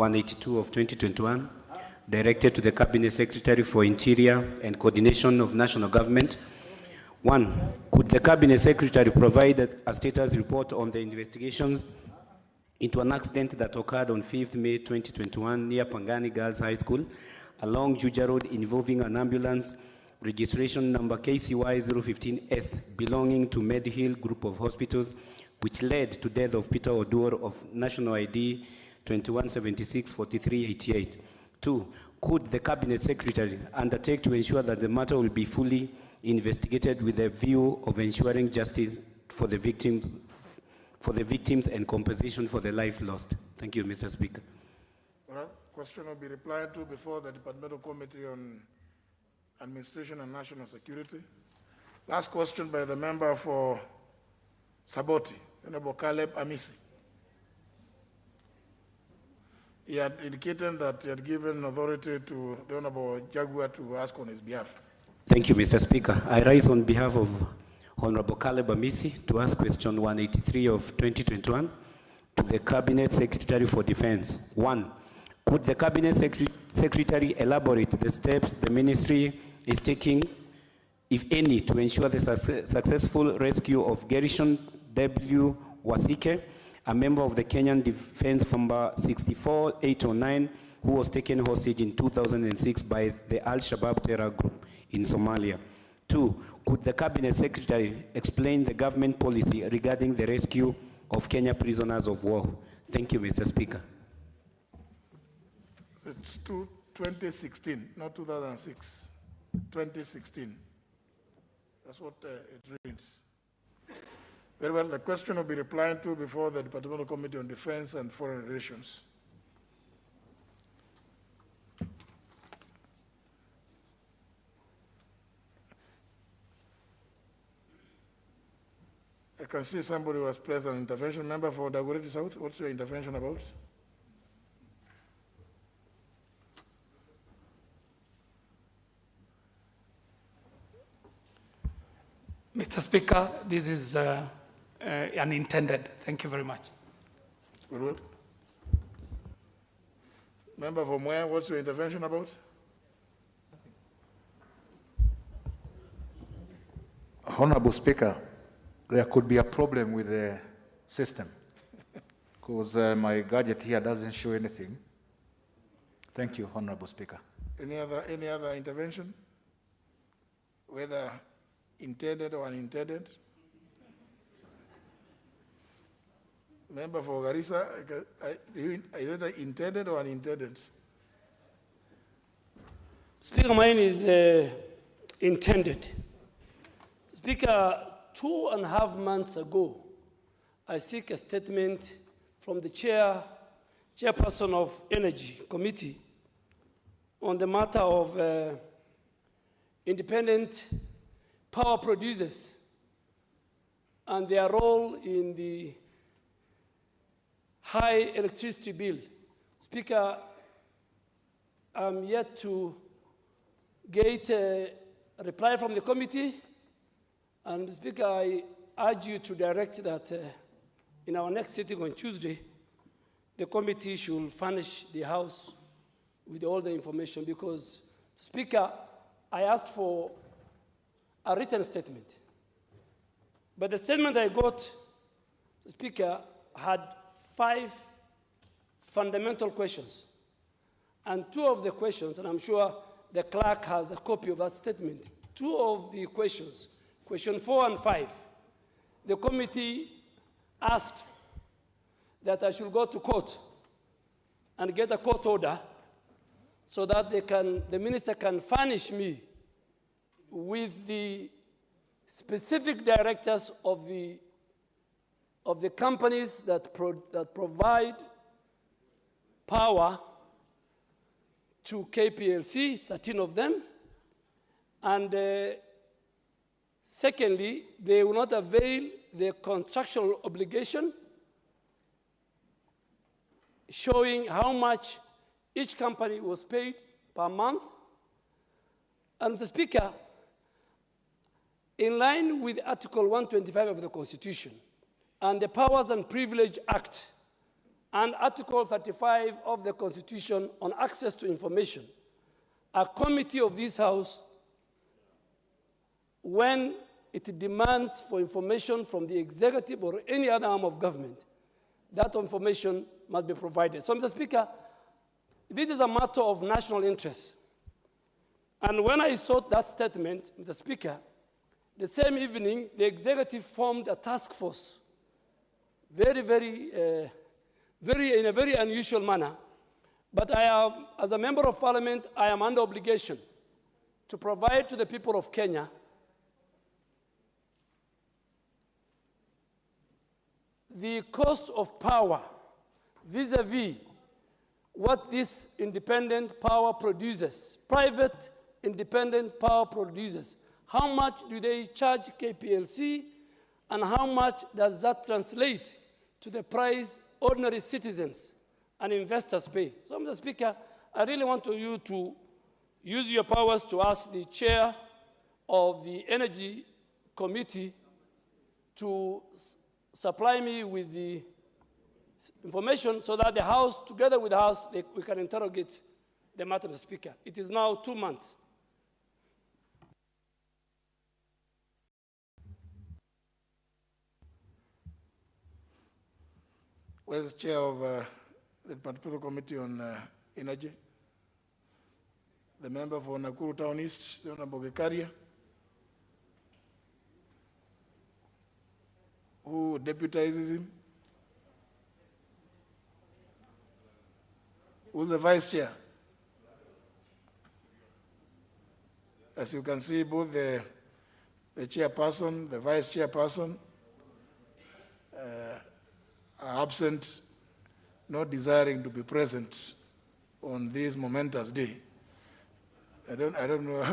182 of 2021, directed to the Cabinet Secretary for Interior and Coordination of National Government. 1. Could the Cabinet Secretary provide a status report on the investigations into an accident that occurred on 5th May 2021 near Pangani Girls High School along Juja Road involving an ambulance registration number KCY 015S belonging to Medhill Group of Hospitals, which led to death of Peter Oduor of National ID 2176-4388. 2. Could the Cabinet Secretary undertake to ensure that the matter will be fully investigated with a view of ensuring justice for the victims and compensation for the life lost? Thank you, Mr. Speaker. All right. Question will be replied to before the Departmental Committee on Administration and National Security. Last question by the member for Saboti, Honorable Caleb Amisi. He had indicated that he had given authority to the Honorable Jaguar to ask on his behalf. Thank you, Mr. Speaker. I rise on behalf of Honorable Caleb Amisi to ask question 183 of 2021 to the Cabinet Secretary for Defense. 1. Could the Cabinet Secretary elaborate the steps the ministry is taking, if any, to ensure the successful rescue of Gershon W. Wasike, a member of the Kenyan Defense Number 64809, who was taken hostage in 2006 by the Al-Shabaab terror group in Somalia? 2. Could the Cabinet Secretary explain the government policy regarding the rescue of Kenya prisoners of war? Thank you, Mr. Speaker. It's 2016, not 2006. 2016. That's what it reads. Very well, the question will be replied to before the Departmental Committee on Defense and Foreign Relations. I can see somebody who has placed an intervention. Member for Dagoretti South, what's your intervention about? Mr. Speaker, this is unintended. Thank you very much. Good. Member for Moya, what's your intervention about? Honorable Speaker, there could be a problem with the system because my gadget here doesn't show anything. Thank you, Honorable Speaker. Any other intervention? Whether intended or unintended? Member for Garissa, is it intended or unintended? Speaker, mine is intended. Speaker, 2.5 months ago, I seek a statement from the chairperson of Energy Committee on the matter of independent power producers and their role in the high electricity bill. Speaker, I'm yet to get a reply from the committee, and Speaker, I urge you to direct that in our next sitting on Tuesday, the committee should furnish the House with all the information, because, Speaker, I asked for a written statement. But the statement I got, Speaker, had 5 fundamental questions. And 2 of the questions, and I'm sure the clerk has a copy of that statement, 2 of the questions, question 4 and 5, the committee asked that I should go to court and get a court order so that the minister can furnish me with the specific directors of the companies that provide power to KPLC, 13 of them, and secondly, they will not avail their contractual obligation, showing how much each company was paid per month. And Mr. Speaker, in line with Article 125 of the Constitution and the Powers and Privilege Act and Article 35 of the Constitution on access to information, a committee of this House, when it demands for information from the executive or any other arm of government, that information must be provided. So, Mr. Speaker, this is a matter of national interest. And when I saw that statement, Mr. Speaker, the same evening, the executive formed a task force, in a very unusual manner. But I am, as a member of parliament, I am under obligation to provide to the people of Kenya the cost of power vis-a-vis what this independent power produces, private independent power producers. How much do they charge KPLC, and how much does that translate to the price ordinary citizens and investors pay? So, Mr. Speaker, I really want you to use your powers to ask the chair of the Energy Committee to supply me with the information so that the House, together with the House, we can interrogate the matter, Mr. Speaker. It is now 2 months. Where's the chair of the Particular Committee on Energy? The member for Nakuru Town East, the Honorable Gekaria, who deputizes him? Who's the vice chair? As you can see, both the chairperson, the vice chairperson are absent, not desiring to be present on this momentous day. I don't know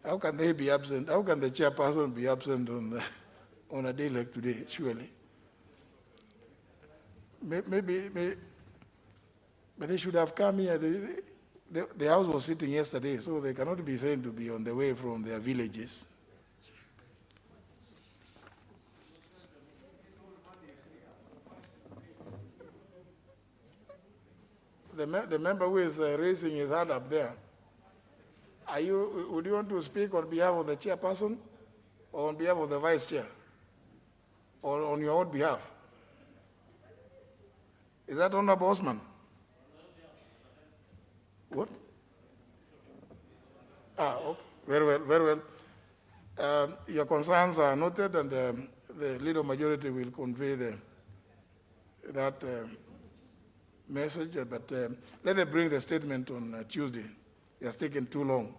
how can they be absent? How can the chairperson be absent on a day like today, surely? Maybe but they should have come here. The House was sitting yesterday, so they cannot be said to be on the way from their villages. The member who is raising his hand up there, would you want to speak on behalf of the chairperson or on behalf of the vice chair? Or on your own behalf? Is that Honorable Osman? What? Okay. Very well, very well. Your concerns are noted, and the leader majority will convey that message, but let them bring the statement on Tuesday. It has taken too long.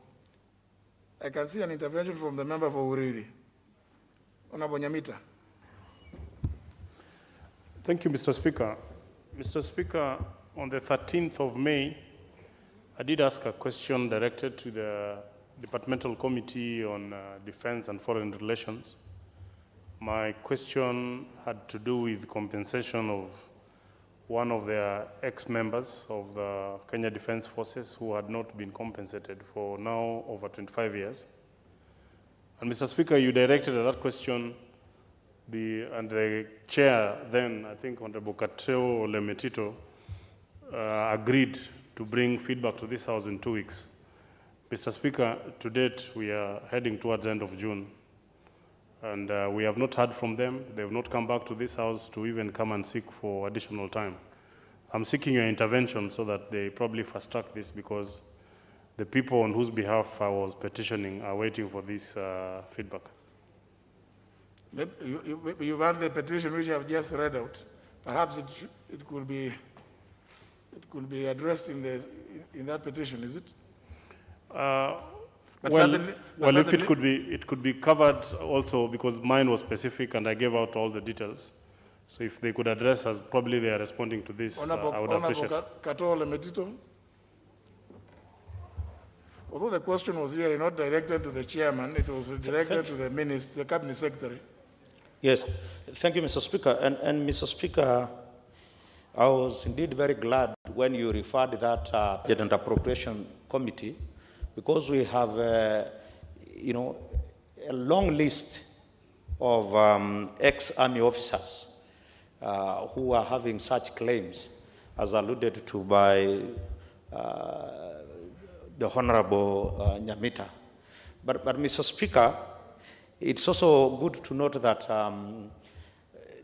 I can see an intervention from the member for Uriri. Honorable Nyamita. Thank you, Mr. Speaker. Mr. Speaker, on the 13th of May, I did ask a question directed to the Departmental Committee on Defense and Foreign Relations. My question had to do with compensation of one of their ex-members of the Kenya Defense Forces who had not been compensated for now over 25 years. And Mr. Speaker, you directed that question and the chair then, I think Honorable Kateo Lemetito, agreed to bring feedback to this House in 2 weeks. Mr. Speaker, to date, we are heading towards the end of June, and we have not heard from them. They have not come back to this House to even come and seek for additional time. I'm seeking your intervention so that they probably fast-track this, because the people on whose behalf I was petitioning are waiting for this feedback. You want the petition which you have just read out. Perhaps it could be addressed in that petition, is it? If it could be covered also, because mine was specific and I gave out all the details. So if they could address as probably they are responding to this, I would appreciate it. Katole Metito. Although the question was really not directed to the chairman, it was directed to the minister, the cabinet secretary. Yes, thank you, Mr. Speaker. And Mr. Speaker, I was indeed very glad when you referred that Budget and Appropriation Committee, because we have, a long list of ex-army officers who are having such claims, as alluded to by the Honorable Nyamita. But Mr. Speaker, it's also good to note that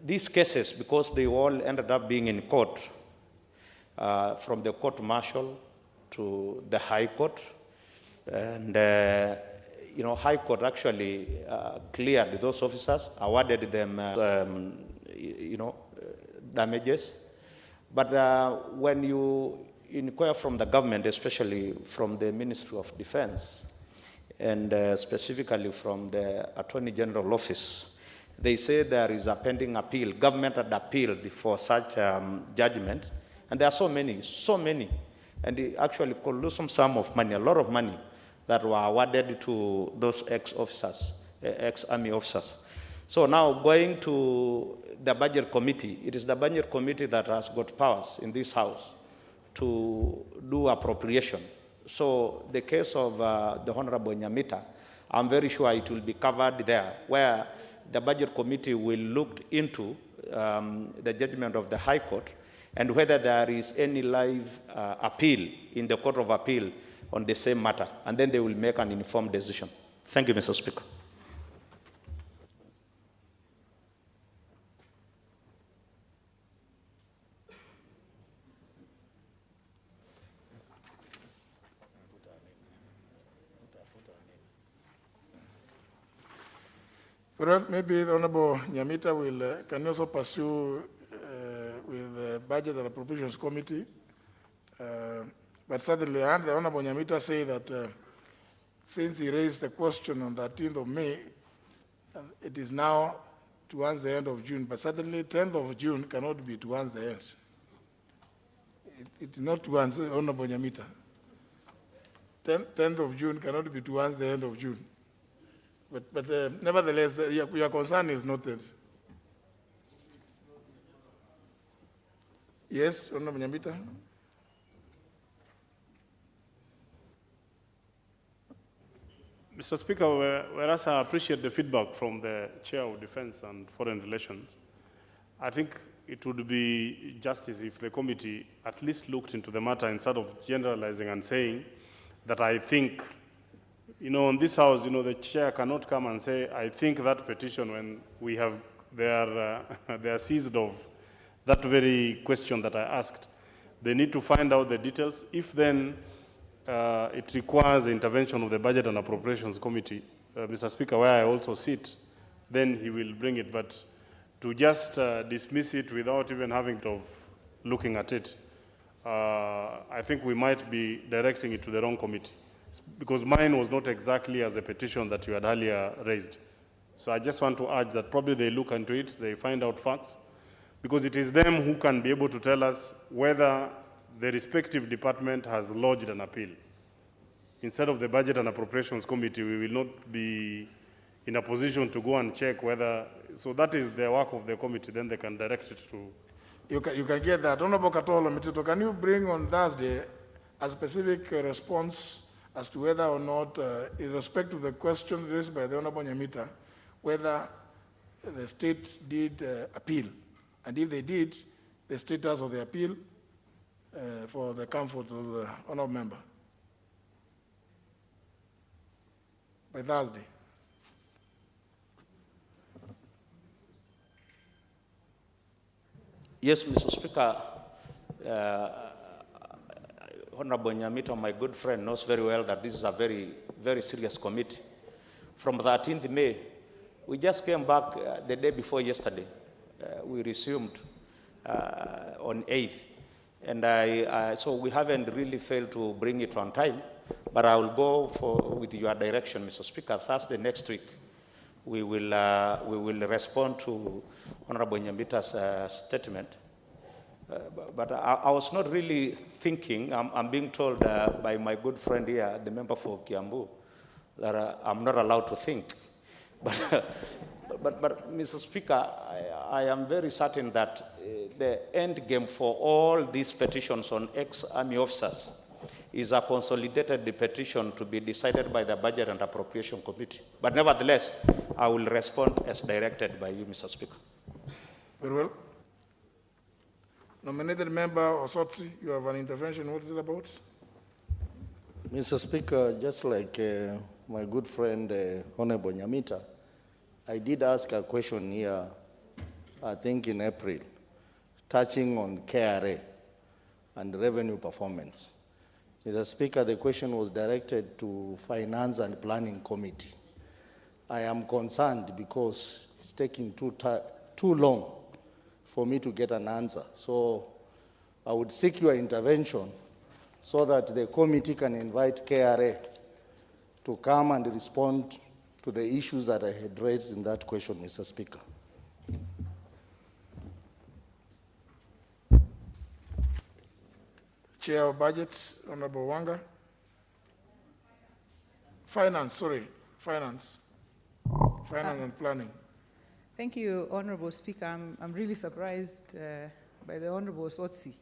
these cases, because they all ended up being in court, from the court martial to the High Court, and High Court actually cleared those officers, awarded them, damages. But when you inquire from the government, especially from the Ministry of Defense, and specifically from the Attorney General Office, they say there is a pending appeal. Government had appealed for such judgment, and there are so many, and they actually colossal sum of money, a lot of money, that were awarded to those ex-officers, ex-army officers. So now going to the budget committee, it is the budget committee that has got powers in this house to do appropriation. So the case of the Honorable Nyamita, I'm very sure it will be covered there, where the budget committee will look into the judgment of the High Court and whether there is any live appeal in the Court of Appeal on the same matter, and then they will make an informed decision. Thank you, Mr. Speaker. Well, maybe the Honorable Nyamita will can also pursue with the Budget and Appropriations Committee. But certainly, and the Honorable Nyamita say that since he raised the question on the 13th of May, it is now towards the end of June. But certainly, 10th of June cannot be towards the end. It is not towards Honorable Nyamita. 10th of June cannot be towards the end of June. But nevertheless, your concern is noted. Yes, Honorable Nyamita? Mr. Speaker, whereas I appreciate the feedback from the Chair of Defense and Foreign Relations, I think it would be justice if the committee at least looked into the matter instead of generalizing and saying that I think, in this house, the chair cannot come and say, I think that petition when they are seized of that very question that I asked. They need to find out the details. If then it requires the intervention of the Budget and Appropriations Committee, Mr. Speaker, where I also sit, then he will bring it. But to just dismiss it without even having to looking at it, I think we might be directing it to the wrong committee, because mine was not exactly as a petition that you had earlier raised. So I just want to urge that probably they look into it, they find out facts, because it is them who can be able to tell us whether the respective department has lodged an appeal. Instead of the Budget and Appropriations Committee, we will not be in a position to go and check whether, so that is the work of the committee, then they can direct it to. You can get that. Honorable Katolo Mitito, can you bring on Thursday a specific response as to whether or not, in respect to the question raised by the Honorable Nyamita, whether the state did appeal, and if they did, the status of the appeal for the comfort of the honorable member by Thursday. Yes, Mr. Speaker, Honorable Nyamita, my good friend, knows very well that this is a very, very serious committee. From 13th May, we just came back the day before yesterday. We resumed on 8th. And so we haven't really failed to bring it on time, but I will go with your direction, Mr. Speaker. Thursday next week, we will respond to Honorable Nyamita's statement. But I was not really thinking, I'm being told by my good friend here, the member for Kiambu, that I'm not allowed to think. But Mr. Speaker, I am very certain that the end game for all these petitions on ex-army officers is a consolidated petition to be decided by the Budget and Appropriation Committee. But nevertheless, I will respond as directed by you, Mr. Speaker. Very well. Nominated member Osotsi, you have an intervention. What is it about? Mr. Speaker, just like my good friend Honorable Nyamita, I did ask a question here, I think in April, touching on KRA and revenue performance. Mr. Speaker, the question was directed to Finance and Planning Committee. I am concerned because it's taking too long for me to get an answer. So I would seek your intervention so that the committee can invite KRA to come and respond to the issues that I had raised in that question, Mr. Speaker. Chair of Budget, Honorable Wanga. Finance and Planning. Thank you, Honorable Speaker. I'm really surprised by the Honorable Sotsi,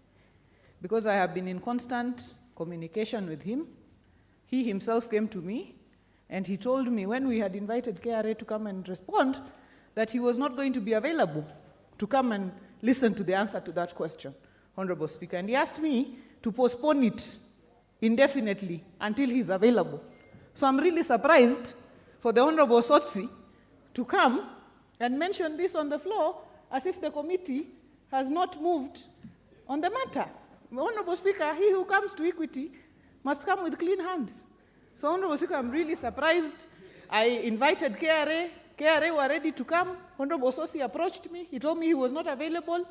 because I have been in constant communication with him. He himself came to me, and he told me when we had invited KRA to come and respond, that he was not going to be available to come and listen to the answer to that question, Honorable Speaker. And he asked me to postpone it indefinitely until he's available. So I'm really surprised for the Honorable Sotsi to come and mention this on the floor as if the committee has not moved on the matter. Honorable Speaker, he who comes to equity must come with clean hands. So, Honorable Speaker, I'm really surprised. I invited KRA. KRA were ready to come. Honorable Sotsi approached me. He told me he was not available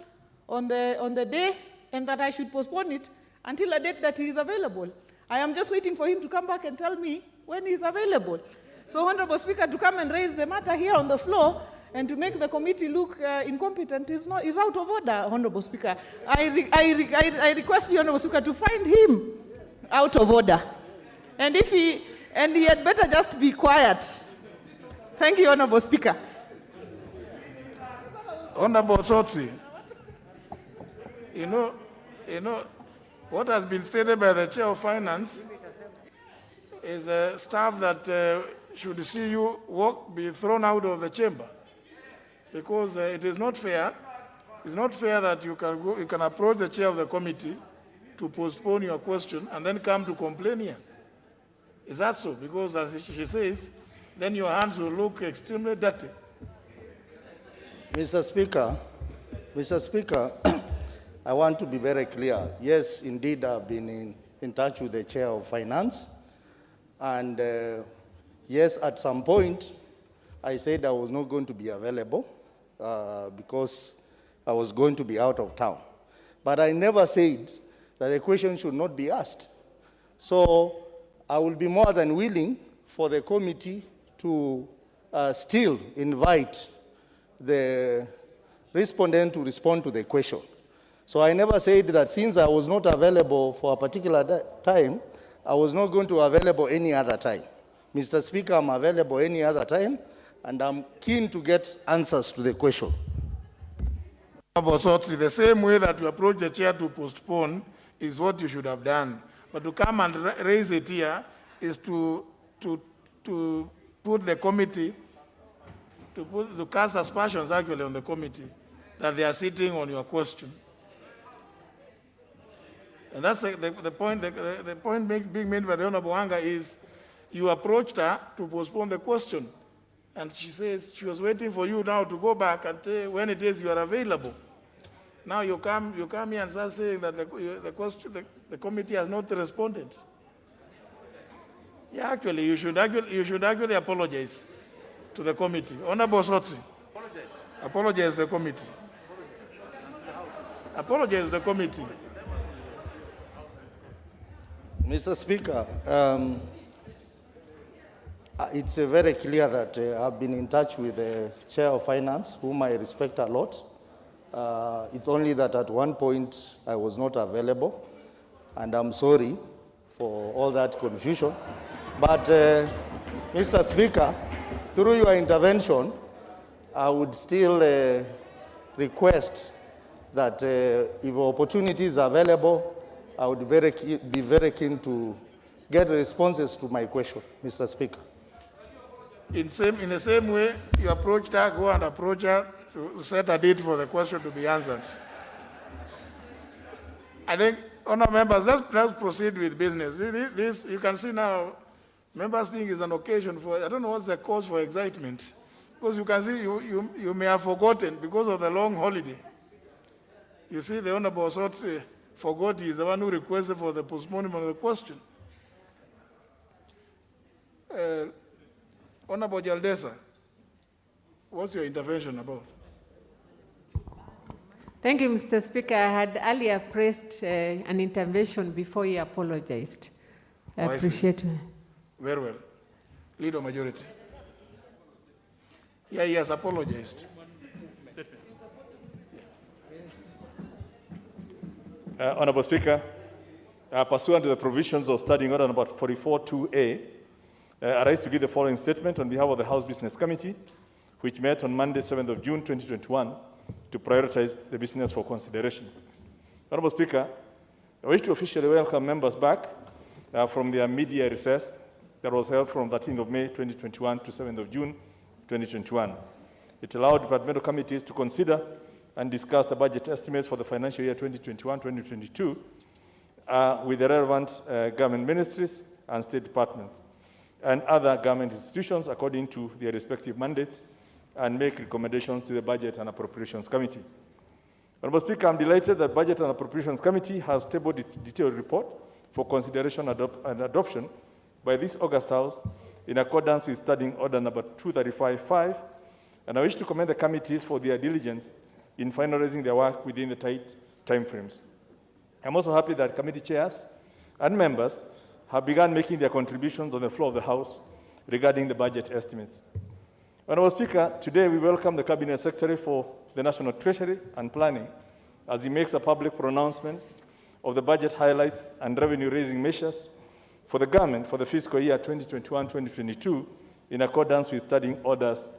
on the day and that I should postpone it until a date that he is available. I am just waiting for him to come back and tell me when he is available. So, Honorable Speaker, to come and raise the matter here on the floor and to make the committee look incompetent is out of order, Honorable Speaker. I request you, Honorable Speaker, to find him out of order. And he had better just be quiet. Thank you, Honorable Speaker. Honorable Sotsi, you know, what has been stated by the Chair of Finance is the staff that should see you be thrown out of the chamber, because it is not fair. It's not fair that you can approach the chair of the committee to postpone your question and then come to complain here. Is that so? Because as she says, then your hands will look extremely dirty. Mr. Speaker, I want to be very clear. Yes, indeed, I've been in touch with the Chair of Finance. And yes, at some point, I said I was not going to be available because I was going to be out of town. But I never said that the question should not be asked. So I will be more than willing for the committee to still invite the respondent to respond to the question. So I never said that since I was not available for a particular time, I was not going to be available any other time. Mr. Speaker, I'm available any other time, and I'm keen to get answers to the question. The same way that you approach the chair to postpone is what you should have done. But to come and raise it here is to put the committee, to cast aspersions actually on the committee that they are sitting on your question. And that's the point. The point being made by the Honorable Wanga is you approached her to postpone the question. And she says she was waiting for you now to go back and tell when it is you are available. Now you come here and start saying that the committee has not responded. Yeah, actually, you should actually apologize to the committee. Honorable Sotsi. Apologize to the committee. Apologize to the committee. Mr. Speaker, it's very clear that I've been in touch with the Chair of Finance, whom I respect a lot. It's only that at one point I was not available, and I'm sorry for all that confusion. But, Mr. Speaker, through your intervention, I would still request that if opportunity is available, I would be very keen to get responses to my question, Mr. Speaker. In the same way you approached her, go and approach her to set a date for the question to be answered. I think, honourable members, let's proceed with business. This, you can see now, members think is an occasion for, I don't know what's the cause for excitement. Because you can see, you may have forgotten because of the long holiday. You see, the Honourable Sotse forgot he is the one who requested for the postponement of the question. Honourable Jaldesa, what's your intervention about? Thank you, Mr. Speaker. I had earlier praised an intervention before he apologized. I appreciate it. Very well. Leader majority. Yeah, he has apologized. Honourable Speaker, pursuant to the provisions of Standing Order number 44-2A, I rise to give the following statement on behalf of the House Business Committee, which met on Monday, 7th of June, 2021, to prioritize the business for consideration. Honourable Speaker, I wish to officially welcome members back from their media recess that was held from 13th of May, 2021 to 7th of June, 2021. It allowed departmental committees to consider and discuss the budget estimates for the financial year 2021-2022 with the relevant government ministries and state departments and other government institutions according to their respective mandates and make recommendations to the Budget and Appropriations Committee. Honourable Speaker, I'm delighted that Budget and Appropriations Committee has tabled its detailed report for consideration and adoption by this August House in accordance with Standing Order number 235-5, and I wish to commend the committees for their diligence in finalizing their work within the tight timeframes. I'm also happy that committee chairs and members have begun making their contributions on the floor of the House regarding the budget estimates. Honourable Speaker, today we welcome the Cabinet Secretary for the National Treasury and Planning as he makes a public pronouncement of the budget highlights and revenue-raising measures for the government for the fiscal year 2021-2022 in accordance with Standing Orders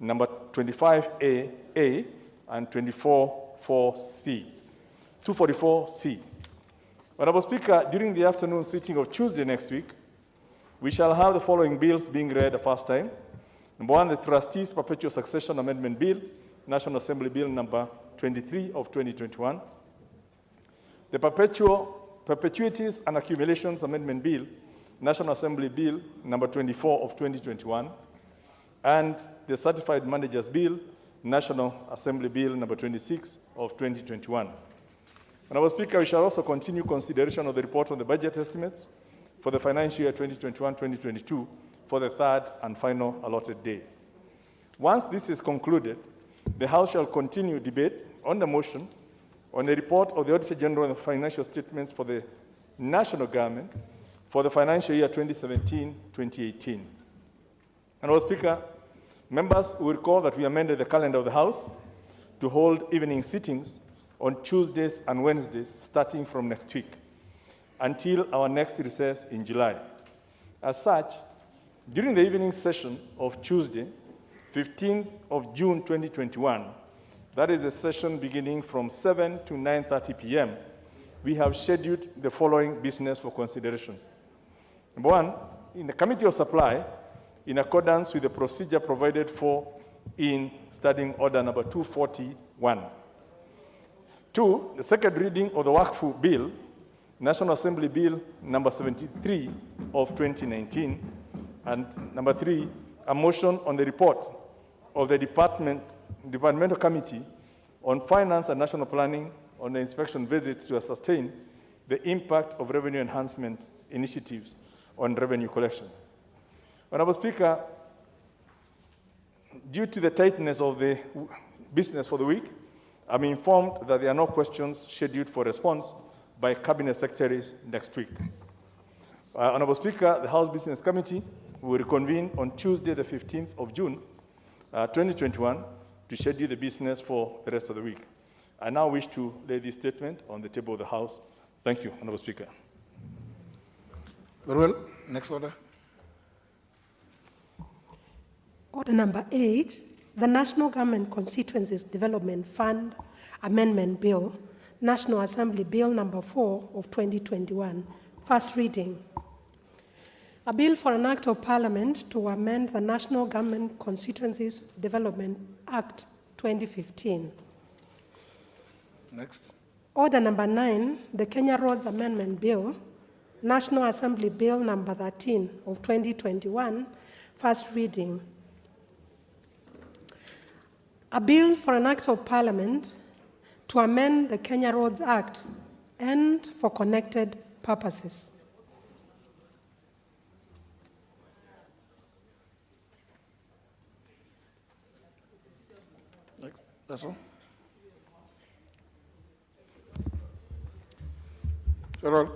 number 25A and 244C. Honourable Speaker, during the afternoon sitting of Tuesday next week, we shall have the following bills being read the first time. Number one, the Trustees' Perpetual Succession Amendment Bill, National Assembly Bill number 23 of 2021. The Perpetuities and Accumulations Amendment Bill, National Assembly Bill number 24 of 2021. And the Certified Managers Bill, National Assembly Bill number 26 of 2021. Honourable Speaker, we shall also continue consideration of the report on the budget estimates for the financial year 2021-2022 for the third and final allotted day. Once this is concluded, the House shall continue debate on the motion on the report of the Auditor General on the financial statements for the national government for the financial year 2017-2018. Honourable Speaker, members will recall that we amended the calendar of the House to hold evening sittings on Tuesdays and Wednesdays starting from next week until our next recess in July. As such, during the evening session of Tuesday, 15th of June 2021, that is the session beginning from 7 to 9:30 p.m., we have scheduled the following business for consideration. Number one, in the Committee of Supply, in accordance with the procedure provided for in Standing Order number 241. Two, the second reading of the Workful Bill, National Assembly Bill number 73 of 2019. And number three, a motion on the report of the Departmental Committee on Finance and National Planning on the inspection visits to ascertain the impact of revenue enhancement initiatives on revenue collection. Honourable Speaker, due to the tightness of the business for the week, I'm informed that there are no questions scheduled for response by Cabinet Secretaries next week. Honourable Speaker, the House Business Committee will reconvene on Tuesday, the 15th of June, 2021, to schedule the business for the rest of the week. I now wish to lay this statement on the table of the House. Thank you, Honourable Speaker. Very well. Next order. Order number 8, the National Government Constituencies Development Fund Amendment Bill, National Assembly Bill number 4 of 2021, first reading. A bill for an act of Parliament to amend the National Government Constituencies Development Act 2015. Next. Order number 9, the Kenya Roads Amendment Bill, National Assembly Bill number 13 of 2021, first reading. A bill for an act of parliament to amend the Kenya Roads Act and for connected purposes. That's all. General,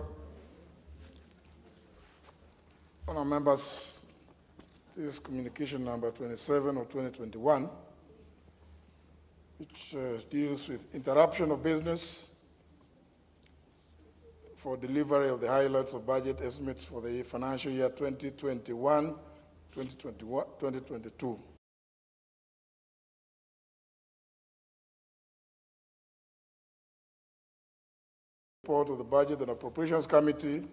honour members, this is communication number 27 of 2021, which deals with interruption of business for delivery of the highlights of budget estimates for the financial year 2021-2022. Report of the Budget and Appropriations Committee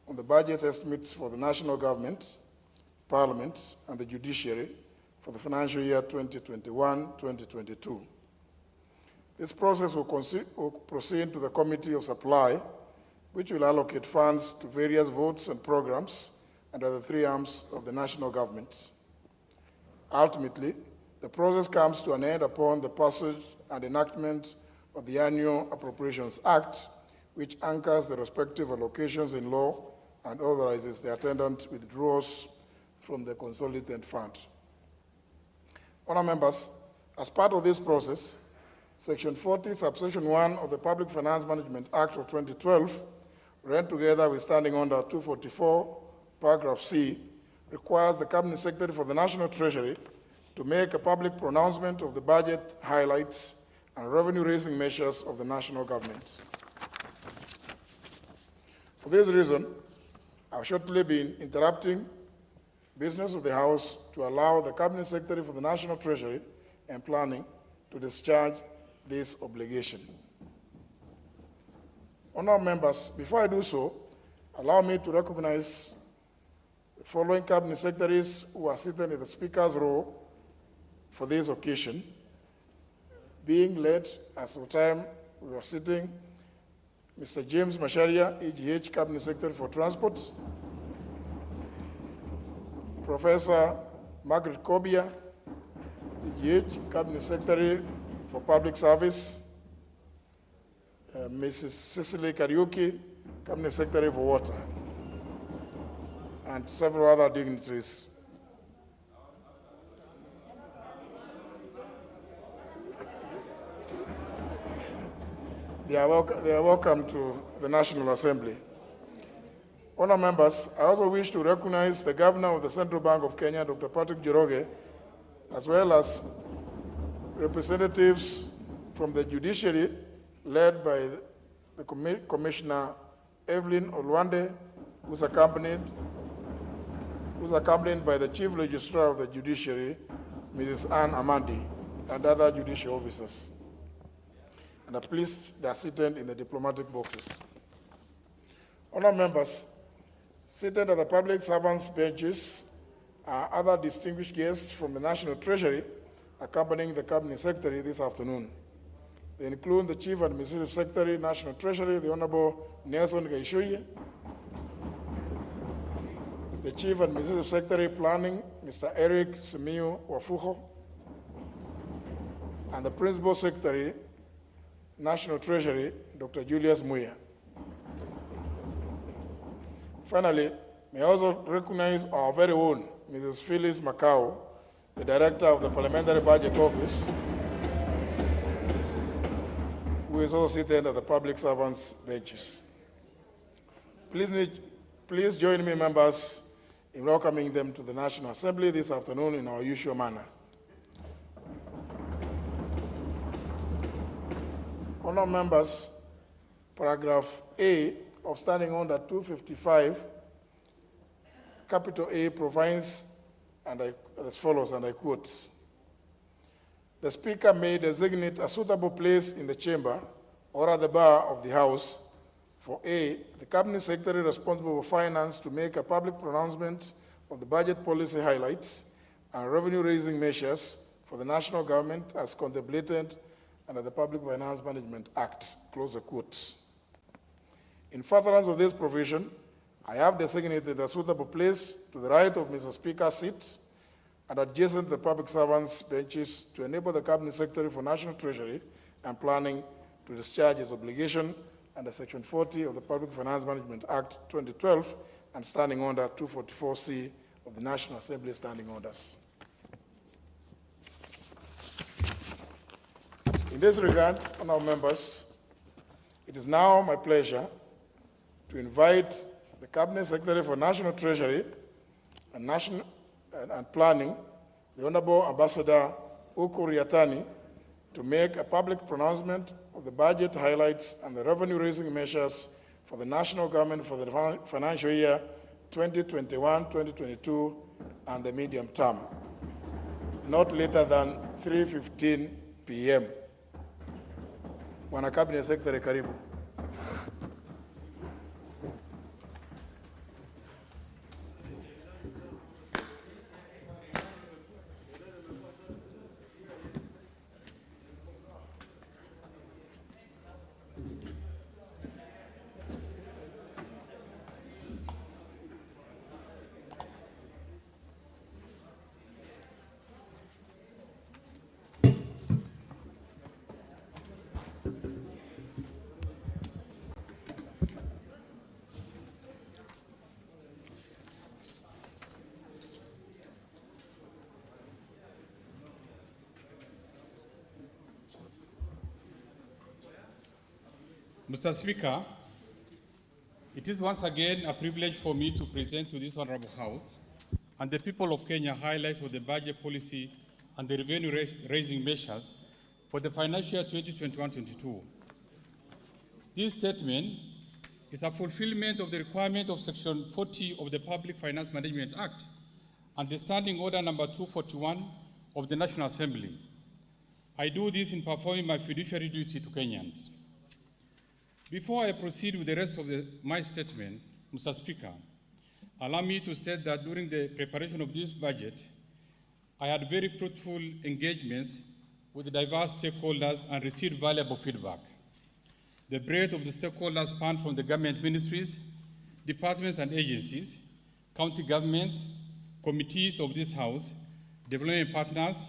on the budget estimates for the national government, parliament, and the judiciary for the financial year 2021-2022. This process will proceed to the Committee of Supply, which will allocate funds to various votes and programs under the three arms of the national government. Ultimately, the process comes to an end upon the passage and enactment of the Annual Appropriations Act, which anchors the respective allocations in law and authorizes the attendant withdrawals from the consolidated fund. Honour members, as part of this process, Section 40, Subsection 1 of the Public Finance Management Act of 2012, read together with Standing Order 244, paragraph C, requires the Cabinet Secretary for the National Treasury to make a public pronouncement of the budget highlights and revenue-raising measures of the national government. For this reason, I've shortly been interrupting business of the House to allow the Cabinet Secretary for the National Treasury and Planning to discharge this obligation. Honourable members, before I do so, allow me to recognize the following Cabinet Secretaries who are sitting in the Speaker's row for this occasion, being led as of time we are sitting, Mr. James Macharia, EGH Cabinet Secretary for Transport, Professor Margaret Kobia, EGH Cabinet Secretary for Public Service, Mrs. Cecily Kariuki, Cabinet Secretary for Water, and several other dignitaries. They are welcome to the National Assembly. Honour members, I also wish to recognize the Governor of the Central Bank of Kenya, Dr. Patrick Njoroge, as well as representatives from the judiciary led by the Commissioner Evelyn Olwande, who's accompanied by the Chief Registrar of the Judiciary, Mrs. Anne Amandi, and other judicial officers. And are pleased they are seated in the diplomatic boxes. Honour members, seated at the public servants' benches are other distinguished guests from the National Treasury accompanying the Cabinet Secretary this afternoon. They include the Chief Administrative Secretary, National Treasury, the Honourable Nelson Gaishuye, the Chief Administrative Secretary, Planning, Mr. Eric Simiyu Wafuho, and the Principal Secretary, National Treasury, Dr. Julius Muya. Finally, may I also recognize our very own Mrs. Phyllis Macau, the Director of the Parliamentary Budget Office, who is also seated at the public servants' benches. Please join me, members, in welcoming them to the National Assembly this afternoon in our usual manner. Honour members, paragraph A of Standing Order 255, capital A provides as follows, and I quote, "The Speaker may designate a suitable place in the chamber or at the bar of the House for A, the Cabinet Secretary responsible for finance to make a public pronouncement of the budget policy highlights and revenue-raising measures for the national government as contemplated under the Public Finance Management Act, close the quotes. In furtherance of this provision, I have designated a suitable place to the right of Mr. Speaker's seat and adjacent to the public servants' benches to enable the Cabinet Secretary for National Treasury and Planning to discharge his obligation under Section 40 of the Public Finance Management Act 2012 and Standing Order 244C of the National Assembly Standing Orders. In this regard, honourable members, it is now my pleasure to invite the Cabinet Secretary for National Treasury and Planning, the Honourable Ambassador Ukur Yatani, to make a public pronouncement of the budget highlights and the revenue-raising measures for the national government for the financial year 2021-2022 and the medium term, not later than 3:15 p.m. Bwana Cabinet Secretary, karibu. Mr. Speaker, it is once again a privilege for me to present to this Honorable House and the people of Kenya highlights of the budget policy and the revenue-raising measures for the financial year 2021-22. This statement is a fulfillment of the requirement of Section 40 of the Public Finance Management Act and the Standing Order number 241 of the National Assembly. I do this in performing my fiduciary duty to Kenyans. Before I proceed with the rest of my statement, Mr. Speaker, allow me to state that during the preparation of this budget, I had very fruitful engagements with diverse stakeholders and received valuable feedback. The breadth of the stakeholders spanned from the government ministries, departments and agencies, county government, committees of this House, development partners,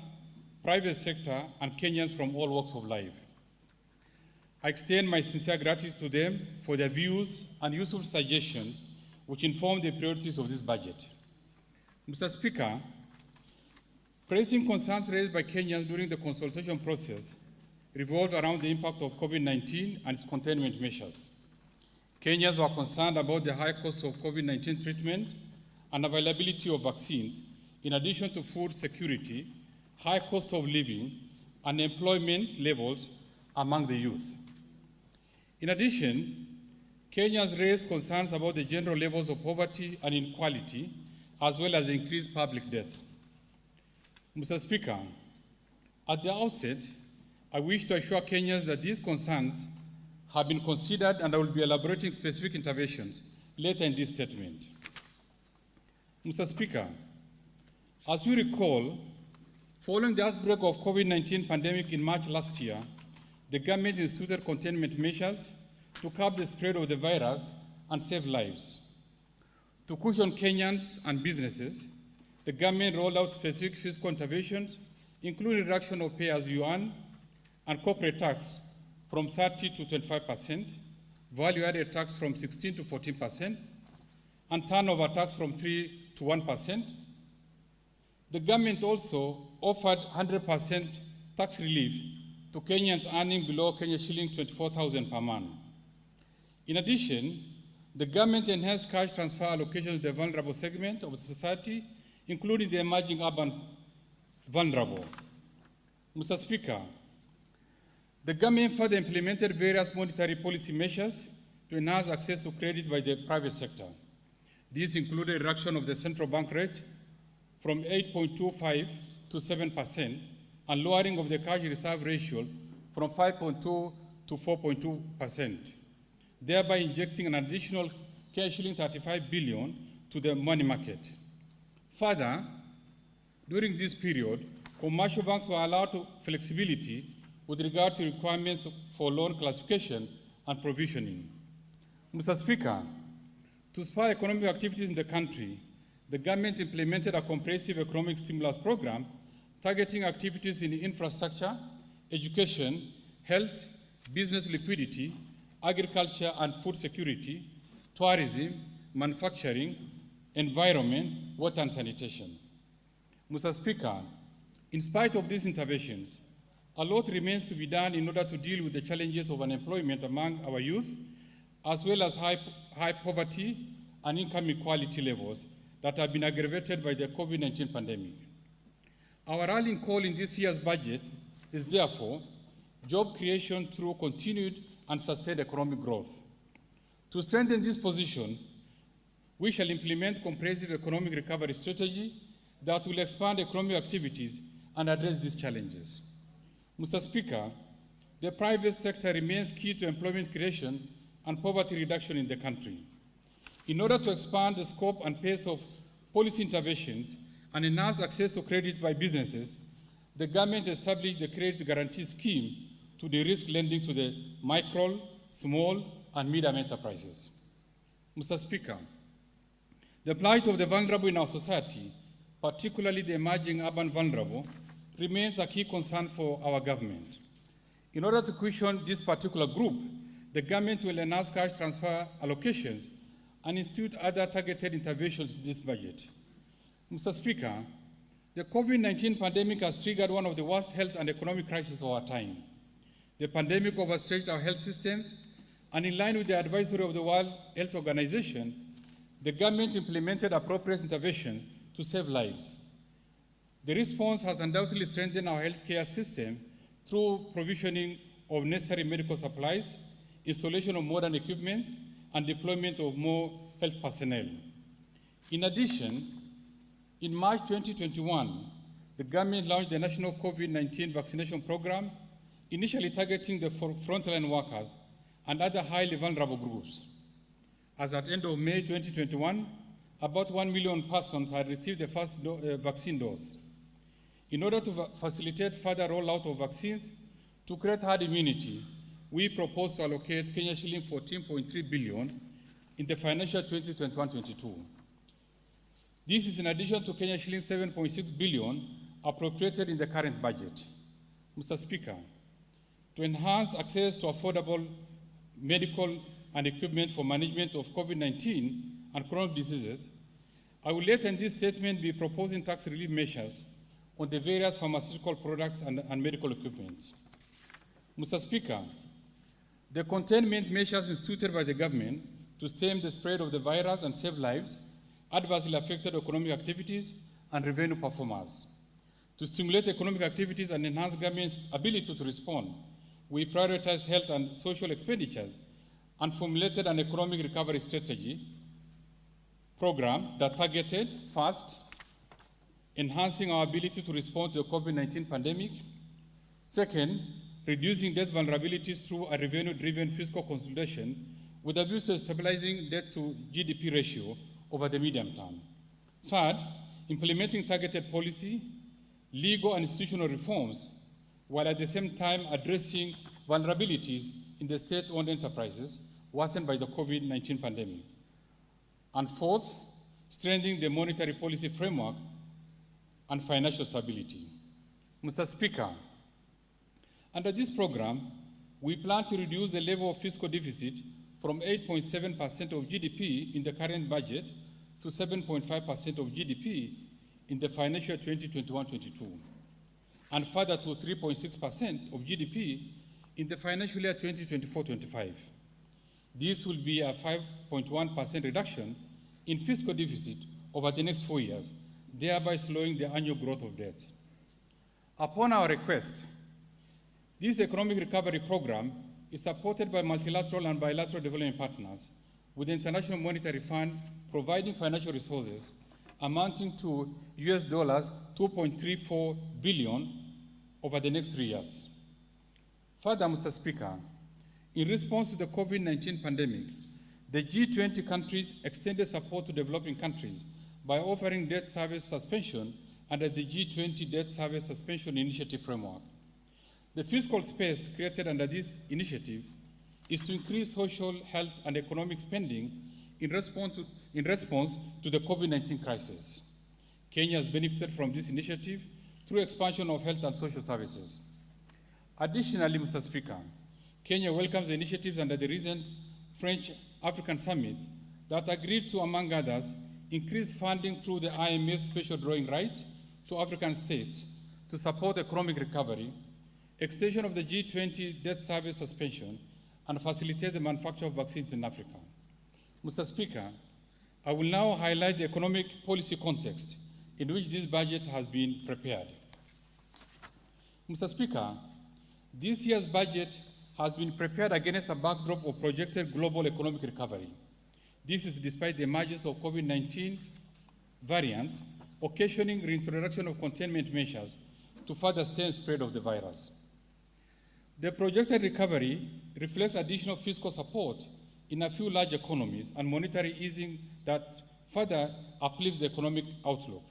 private sector, and Kenyans from all walks of life. I extend my sincere gratitude to them for their views and useful suggestions which inform the priorities of this budget. Mr. Speaker, pressing concerns raised by Kenyans during the consultation process revolved around the impact of COVID-19 and its containment measures. Kenyans were concerned about the high cost of COVID-19 treatment and availability of vaccines, in addition to food security, high cost of living, and employment levels among the youth. In addition, Kenyans raised concerns about the general levels of poverty and inequality, as well as increased public debt. Mr. Speaker, at the outset, I wish to assure Kenyans that these concerns have been considered and I will be elaborating specific interventions later in this statement. Mr. Speaker, as you recall, following the outbreak of COVID-19 pandemic in March last year, the government instituted containment measures to curb the spread of the virus and save lives. To cushion Kenyans and businesses, the government rolled out specific fiscal interventions, including reduction of pay-as-you-earn and corporate tax from 30 to 25%, value-added tax from 16 to 14%, and turnover tax from 3 to 1%. The government also offered 100% tax relief to Kenyans earning below Kenya shilling 24,000 per month. In addition, the government enhanced cash transfer allocations to the vulnerable segment of the society, including the emerging urban vulnerable. Mr. Speaker, the government further implemented various monetary policy measures to enhance access to credit by the private sector. These included a reduction of the central bank rate from 8.25 to 7%, and lowering of the cash reserve ratio from 5.2 to 4.2%, thereby injecting an additional shilling 35 billion to the money market. Further, during this period, commercial banks were allowed flexibility with regard to requirements for loan classification and provisioning. Mr. Speaker, to spur economic activities in the country, the government implemented a comprehensive economic stimulus program targeting activities in infrastructure, education, health, business liquidity, agriculture and food security, tourism, manufacturing, environment, water and sanitation. Mr. Speaker, in spite of these interventions, a lot remains to be done in order to deal with the challenges of unemployment among our youth, as well as high poverty and income inequality levels that have been aggravated by the COVID-19 pandemic. Our rallying call in this year's budget is therefore job creation through continued and sustained economic growth. To strengthen this position, we shall implement comprehensive economic recovery strategy that will expand economic activities and address these challenges. Mr. Speaker, the private sector remains key to employment creation and poverty reduction in the country. In order to expand the scope and pace of policy interventions and enhance access to credit by businesses, the government established the Credit Guarantee Scheme to de-risk lending to the micro, small, and medium enterprises. Mr. Speaker, the plight of the vulnerable in our society, particularly the emerging urban vulnerable, remains a key concern for our government. In order to cushion this particular group, the government will enhance cash transfer allocations and institute other targeted interventions in this budget. Mr. Speaker, the COVID-19 pandemic has triggered one of the worst health and economic crises of our time. The pandemic overstretched our health systems, and in line with the advisory of the World Health Organization, the government implemented appropriate interventions to save lives. The response has undoubtedly strengthened our healthcare system through provisioning of necessary medical supplies, installation of modern equipment, and deployment of more health personnel. In addition, in March 2021, the government launched the National COVID-19 Vaccination Program, initially targeting the frontline workers and other highly vulnerable groups. As at end of May 2021, about 1 million persons had received the first vaccine dose. In order to facilitate further rollout of vaccines to create herd immunity, we propose to allocate Kenya shilling 14.3 billion in the financial 2021-22. This is in addition to Kenya shilling 7.6 billion appropriated in the current budget. Mr. Speaker, to enhance access to affordable medical and equipment for management of COVID-19 and chronic diseases, I will later in this statement be proposing tax relief measures on the various pharmaceutical products and medical equipment. Mr. Speaker, the containment measures instituted by the government to stem the spread of the virus and save lives adversely affected economic activities and revenue performance. To stimulate economic activities and enhance government's ability to respond, we prioritized health and social expenditures and formulated an economic recovery strategy program that targeted, first, enhancing our ability to respond to the COVID-19 pandemic. Second, reducing debt vulnerabilities through a revenue-driven fiscal consolidation with a view to stabilizing debt to GDP ratio over the medium term. Third, implementing targeted policy, legal and institutional reforms, while at the same time addressing vulnerabilities in the state-owned enterprises worsened by the COVID-19 pandemic. And fourth, strengthening the monetary policy framework and financial stability. Mr. Speaker, under this program, we plan to reduce the level of fiscal deficit from 8.7% of GDP in the current budget to 7.5% of GDP in the financial 2021-22, and further to 3.6% of GDP in the financial year 2024-25. This will be a 5.1% reduction in fiscal deficit over the next 4 years, thereby slowing the annual growth of debt. Upon our request, this economic recovery program is supported by multilateral and bilateral development partners, with the International Monetary Fund providing financial resources amounting to US dollars 2.34 billion over the next 3 years. Further, Mr. Speaker, in response to the COVID-19 pandemic, the G20 countries extended support to developing countries by offering debt service suspension under the G20 Debt Service Suspension Initiative framework. The fiscal space created under this initiative is to increase social, health, and economic spending in response to the COVID-19 crisis. Kenya has benefited from this initiative through expansion of health and social services. Additionally, Mr. Speaker, Kenya welcomes the initiatives under the recent French-African Summit that agreed to, among others, increase funding through the IMF special drawing rights to African states to support economic recovery, extension of the G20 debt service suspension, and facilitate the manufacture of vaccines in Africa. Mr. Speaker, I will now highlight the economic policy context in which this budget has been prepared. Mr. Speaker, this year's budget has been prepared against a backdrop of projected global economic recovery. This is despite the emergence of COVID-19 variant, occasioning reintroduction of containment measures to further stem spread of the virus. The projected recovery reflects additional fiscal support in a few large economies and monetary easing that further uplifts the economic outlook.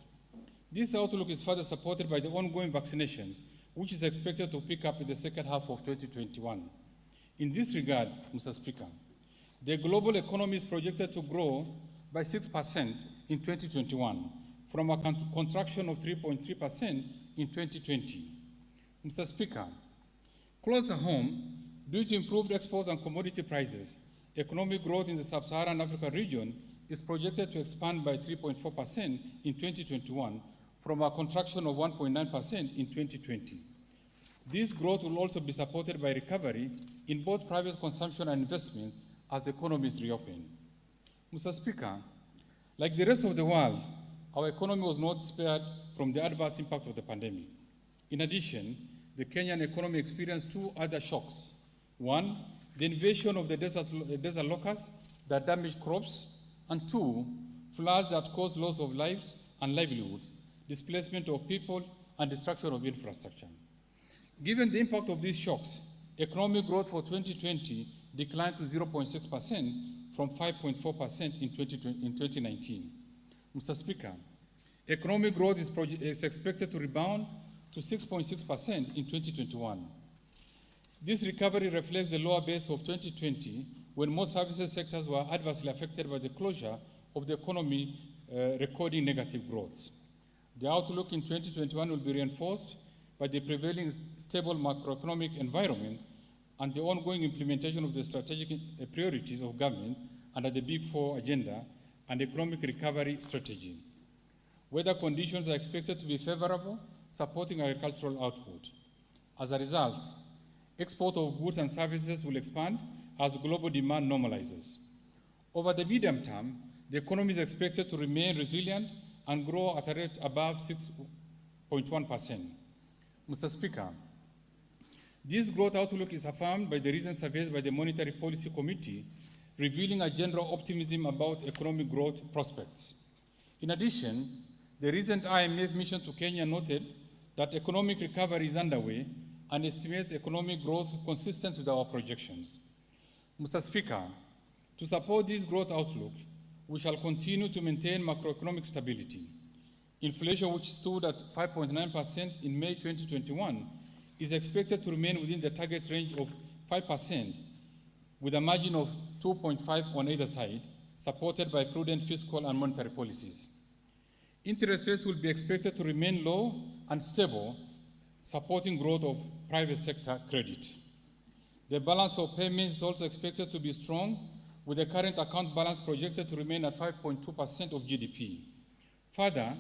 This outlook is further supported by the ongoing vaccinations, which is expected to pick up in the second half of 2021. In this regard, Mr. Speaker, the global economy is projected to grow by 6% in 2021, from a contraction of 3.3% in 2020. Mr. Speaker, closer home, due to improved exports and commodity prices, economic growth in the sub-Saharan Africa region is projected to expand by 3.4% in 2021, from a contraction of 1.9% in 2020. This growth will also be supported by recovery in both private consumption and investment as the economies reopen. Mr. Speaker, like the rest of the world, our economy was not spared from the adverse impact of the pandemic. In addition, the Kenyan economy experienced two other shocks. One, the invasion of the desert locusts that damaged crops, and two, floods that caused loss of lives and livelihoods, displacement of people, and destruction of infrastructure. Given the impact of these shocks, economic growth for 2020 declined to 0.6% from 5.4% in 2019. Mr. Speaker, economic growth is expected to rebound to 6.6% in 2021. This recovery reflects the lower base of 2020, when most services sectors were adversely affected by the closure of the economy, recording negative growth. The outlook in 2021 will be reinforced by the prevailing stable macroeconomic environment and the ongoing implementation of the strategic priorities of government under the Big Four agenda and economic recovery strategy. Weather conditions are expected to be favorable, supporting agricultural output. As a result, export of goods and services will expand as global demand normalizes. Over the medium term, the economy is expected to remain resilient and grow at a rate above 6.1%. Mr. Speaker, this growth outlook is affirmed by the recent surveys by the Monetary Policy Committee, revealing a general optimism about economic growth prospects. In addition, the recent IMF mission to Kenya noted that economic recovery is underway and estimates economic growth consistent with our projections. Mr. Speaker, to support this growth outlook, we shall continue to maintain macroeconomic stability. Inflation, which stood at 5.9% in May 2021, is expected to remain within the target range of 5%, with a margin of 2.5 on either side, supported by prudent fiscal and monetary policies. Interest rates will be expected to remain low and stable, supporting growth of private sector credit. The balance of payments is also expected to be strong, with the current account balance projected to remain at 5.2% of GDP. Further,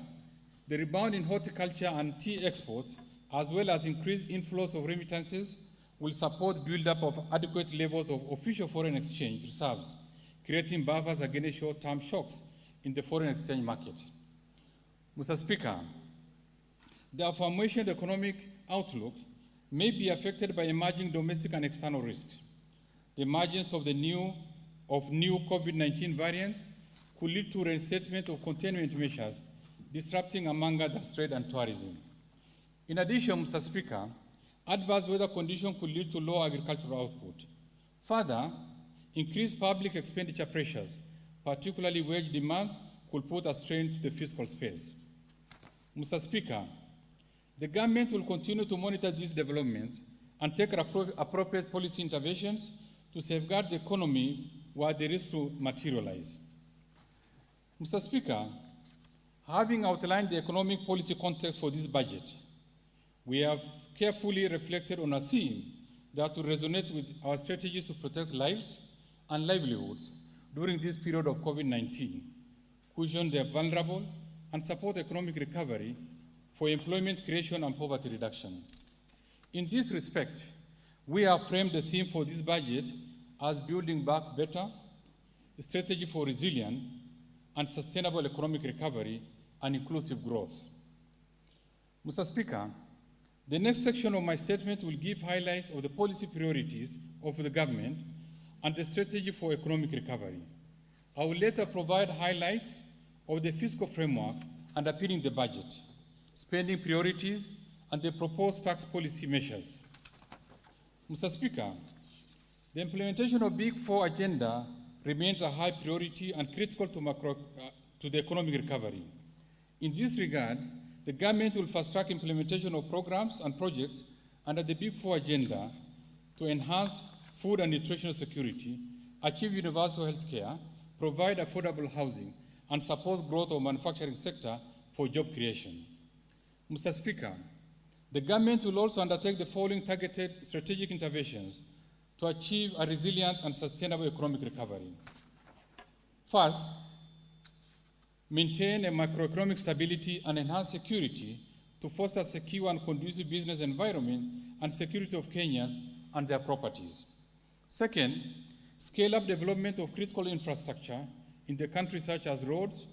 the rebound in horticulture and tea exports, as well as increased inflows of remittances, will support build-up of adequate levels of official foreign exchange reserves, creating buffers against short-term shocks in the foreign exchange market. Mr. Speaker, the aforementioned economic outlook may be affected by emerging domestic and external risks. The emergence of new COVID-19 variants could lead to reinstatement of containment measures, disrupting, among others, trade and tourism. In addition, Mr. Speaker, adverse weather conditions could lead to low agricultural output. Further, increased public expenditure pressures, particularly wage demands, could put a strain to the fiscal space. Mr. Speaker, the government will continue to monitor these developments and take appropriate policy interventions to safeguard the economy where there is to materialize. Mr. Speaker, having outlined the economic policy context for this budget, we have carefully reflected on a theme that will resonate with our strategies to protect lives and livelihoods during this period of COVID-19, cushion the vulnerable, and support economic recovery for employment creation and poverty reduction. In this respect, we have framed the theme for this budget as building back better, a strategy for resilient and sustainable economic recovery and inclusive growth. Mr. Speaker, the next section of my statement will give highlights of the policy priorities of the government and the strategy for economic recovery. I will later provide highlights of the fiscal framework underpinning the budget, spending priorities, and the proposed tax policy measures. Mr. Speaker, the implementation of Big Four agenda remains a high priority and critical to the economic recovery. In this regard, the government will fast-track implementation of programs and projects under the Big Four agenda to enhance food and nutritional security, achieve universal health care, provide affordable housing, and support growth of manufacturing sector for job creation. Mr. Speaker, the government will also undertake the following targeted strategic interventions to achieve a resilient and sustainable economic recovery. First, maintain a macroeconomic stability and enhance security to foster secure and conducive business environment and security of Kenyans and their properties. Second, scale up development of critical infrastructure in the country such as roads,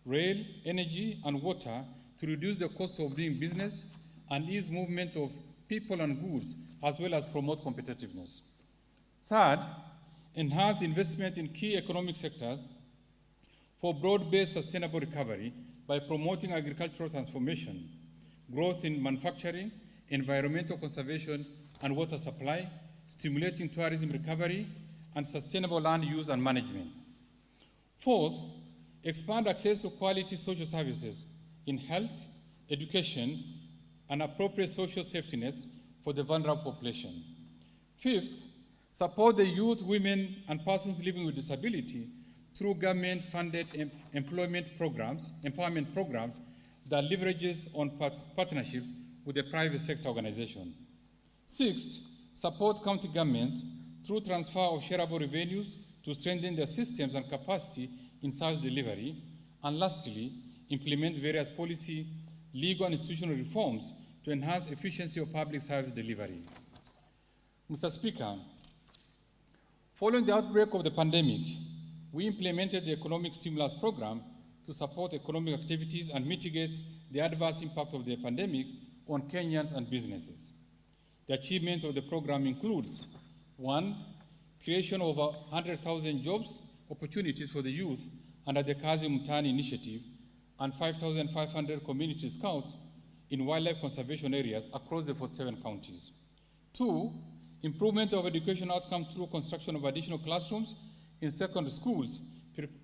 rail, energy, and water to reduce the cost of doing business and ease movement of people and goods, as well as promote competitiveness. Third, enhance investment in key economic sectors for broad-based sustainable recovery by promoting agricultural transformation, growth in manufacturing, environmental conservation and water supply, stimulating tourism recovery, and sustainable land use and management. Fourth, expand access to quality social services in health, education, and appropriate social safety nets for the vulnerable population. Fifth, support the youth, women, and persons living with disability through government-funded empowerment programs that leverages on partnerships with the private sector organization. Sixth, support county government through transfer of shareable revenues to strengthen their systems and capacity in service delivery. And lastly, implement various policy, legal, and institutional reforms to enhance efficiency of public service delivery. Mr. Speaker, following the outbreak of the pandemic, we implemented the economic stimulus program to support economic activities and mitigate the adverse impact of the pandemic on Kenyans and businesses. The achievement of the program includes: 1, creation of 100,000 jobs opportunities for the youth under the Kazi Mtaani initiative, and 5,500 community scouts in wildlife conservation areas across the 47 counties. 2, improvement of education outcomes through construction of additional classrooms in secondary schools,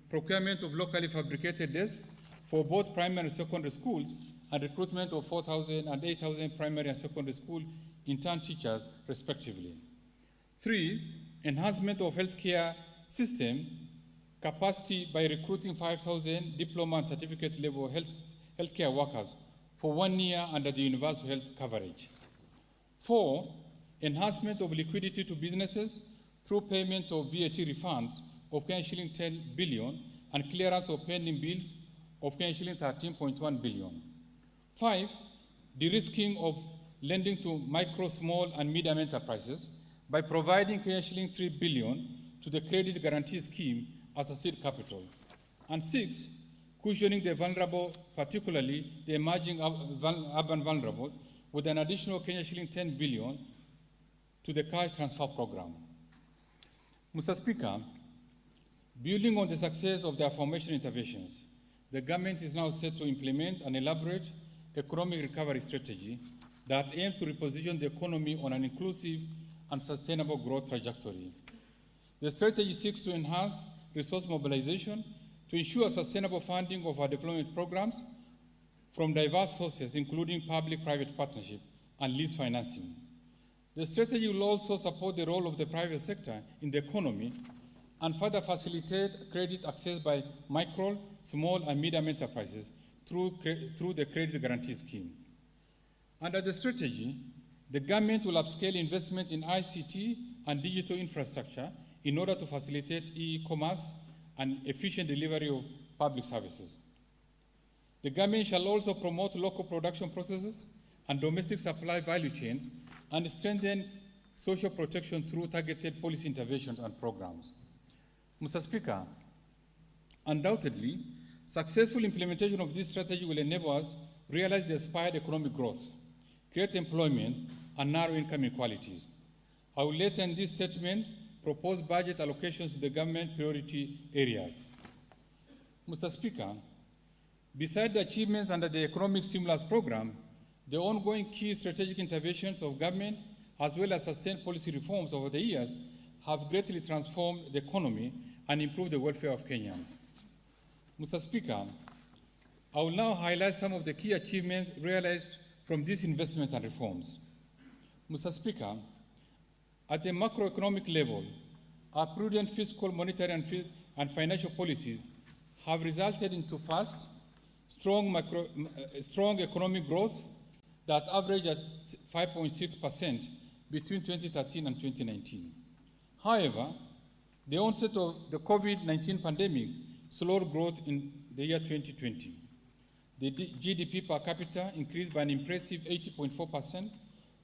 procurement of locally fabricated desks for both primary and secondary schools, and recruitment of 4,000 and 8,000 primary and secondary school intern teachers, respectively. 3, enhancement of healthcare system capacity by recruiting 5,000 diploma and certificate level healthcare workers for 1 year under the universal health coverage. 4, enhancement of liquidity to businesses through payment of VAT refunds of shilling 10 billion and clearance of pending bills of shilling 13.1 billion. 5, de-risking of lending to micro, small, and medium enterprises by providing shilling 3 billion to the credit guarantee scheme as a seed capital. And 6, cushioning the vulnerable, particularly the emerging urban vulnerable, with an additional shilling 10 billion to the cash transfer program. Mr. Speaker, building on the success of the aforementioned interventions, the government is now set to implement an elaborate economic recovery strategy that aims to reposition the economy on an inclusive and sustainable growth trajectory. The strategy seeks to enhance resource mobilization to ensure sustainable funding of our development programs from diverse sources, including public-private partnership and lease financing. The strategy will also support the role of the private sector in the economy and further facilitate credit access by micro, small, and medium enterprises through the Credit Guarantee Scheme. Under the strategy, the government will upscale investment in ICT and digital infrastructure in order to facilitate e-commerce and efficient delivery of public services. The government shall also promote local production processes and domestic supply value chains and strengthen social protection through targeted policy interventions and programs. Mr. Speaker, undoubtedly, successful implementation of this strategy will enable us to realize the aspired economic growth, create employment, and narrow income inequalities. I will later in this statement propose budget allocations to the government priority areas. Mr. Speaker, besides the achievements under the Economic Stimulus Program, the ongoing key strategic interventions of government, as well as sustained policy reforms over the years, have greatly transformed the economy and improved the welfare of Kenyans. Mr. Speaker, I will now highlight some of the key achievements realized from these investments and reforms. Mr. Speaker, at the macroeconomic level, our prudent fiscal, monetary, and financial policies have resulted into fast, strong economic growth that averaged at 5.6% between 2013 and 2019. However, the onset of the COVID-19 pandemic slowed growth in the year 2020. The GDP per capita increased by an impressive 80.4%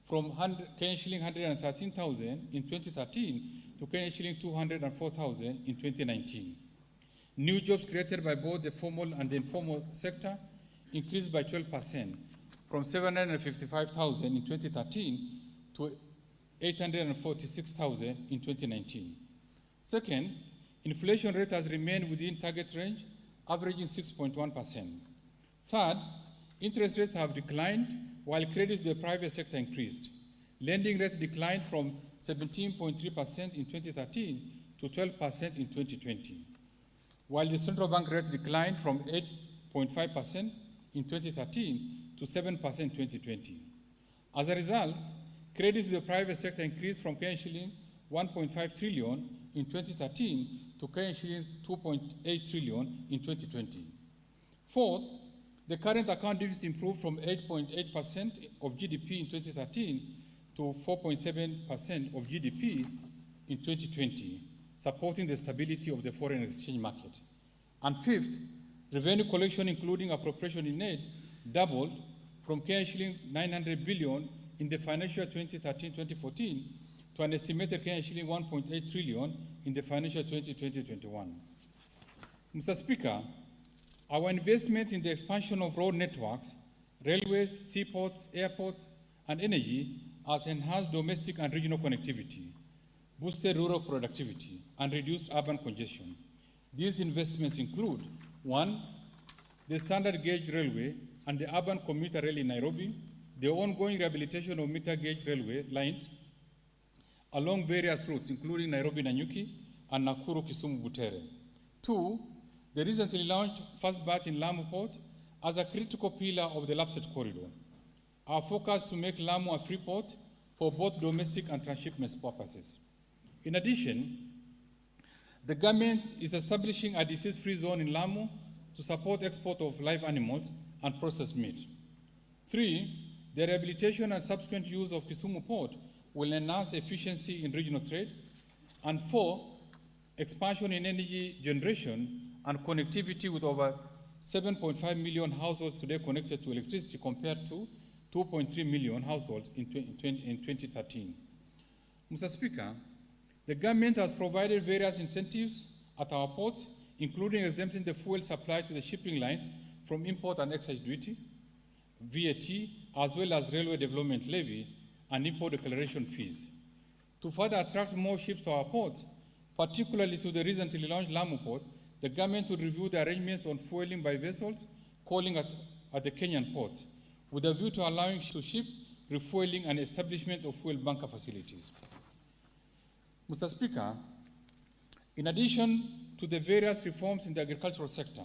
from shilling 113,000 in 2013 to shilling 204,000 in 2019. New jobs created by both the formal and the informal sector increased by 12%, from 755,000 in 2013 to 846,000 in 2019. Second, inflation rate has remained within target range, averaging 6.1%. Third, interest rates have declined while credit to the private sector increased. Lending rates declined from 17.3% in 2013 to 12% in 2020, while the central bank rate declined from 8.5% in 2013 to 7% in 2020. As a result, credit to the private sector increased from shilling 1.5 trillion in 2013 to shilling 2.8 trillion in 2020. Fourth, the current account deficit improved from 8.8% of GDP in 2013 to 4.7% of GDP in 2020, supporting the stability of the foreign exchange market. And fifth, revenue collection, including appropriation in aid, doubled from shilling 900 billion in the financial 2013-2014 to an estimated shilling 1.8 trillion in the financial 2020-21. Mr. Speaker, our investment in the expansion of road networks, railways, seaports, airports, and energy has enhanced domestic and regional connectivity, boosted rural productivity, and reduced urban congestion. These investments include: 1, the standard gauge railway and the urban commuter rail in Nairobi, the ongoing rehabilitation of meter gauge railway lines along various routes, including Nairobi-Nanyuki and Nakuru-Kisumu-Butere. 2, the recently launched first batch in Lamu Port as a critical pillar of the Lapsset Corridor. Our focus to make Lamu a free port for both domestic and transshipment purposes. In addition, the government is establishing a disease-free zone in Lamu to support export of live animals and processed meat. 3, the rehabilitation and subsequent use of Kisumu Port will enhance efficiency in regional trade. And 4, expansion in energy generation and connectivity, with over 7.5 million households today connected to electricity compared to 2.3 million households in 2013. Mr. Speaker, the government has provided various incentives at our ports, including exempting the fuel supply to the shipping lines from import and excise duty, VAT, as well as railway development levy and import declaration fees. To further attract more ships to our ports, particularly to the recently launched Lamu Port, the government will review the arrangements on fueling by vessels calling at the Kenyan ports, with a view to allowing to ship refueling and establishment of fuel bunker facilities. Mr. Speaker, in addition to the various reforms in the agricultural sector,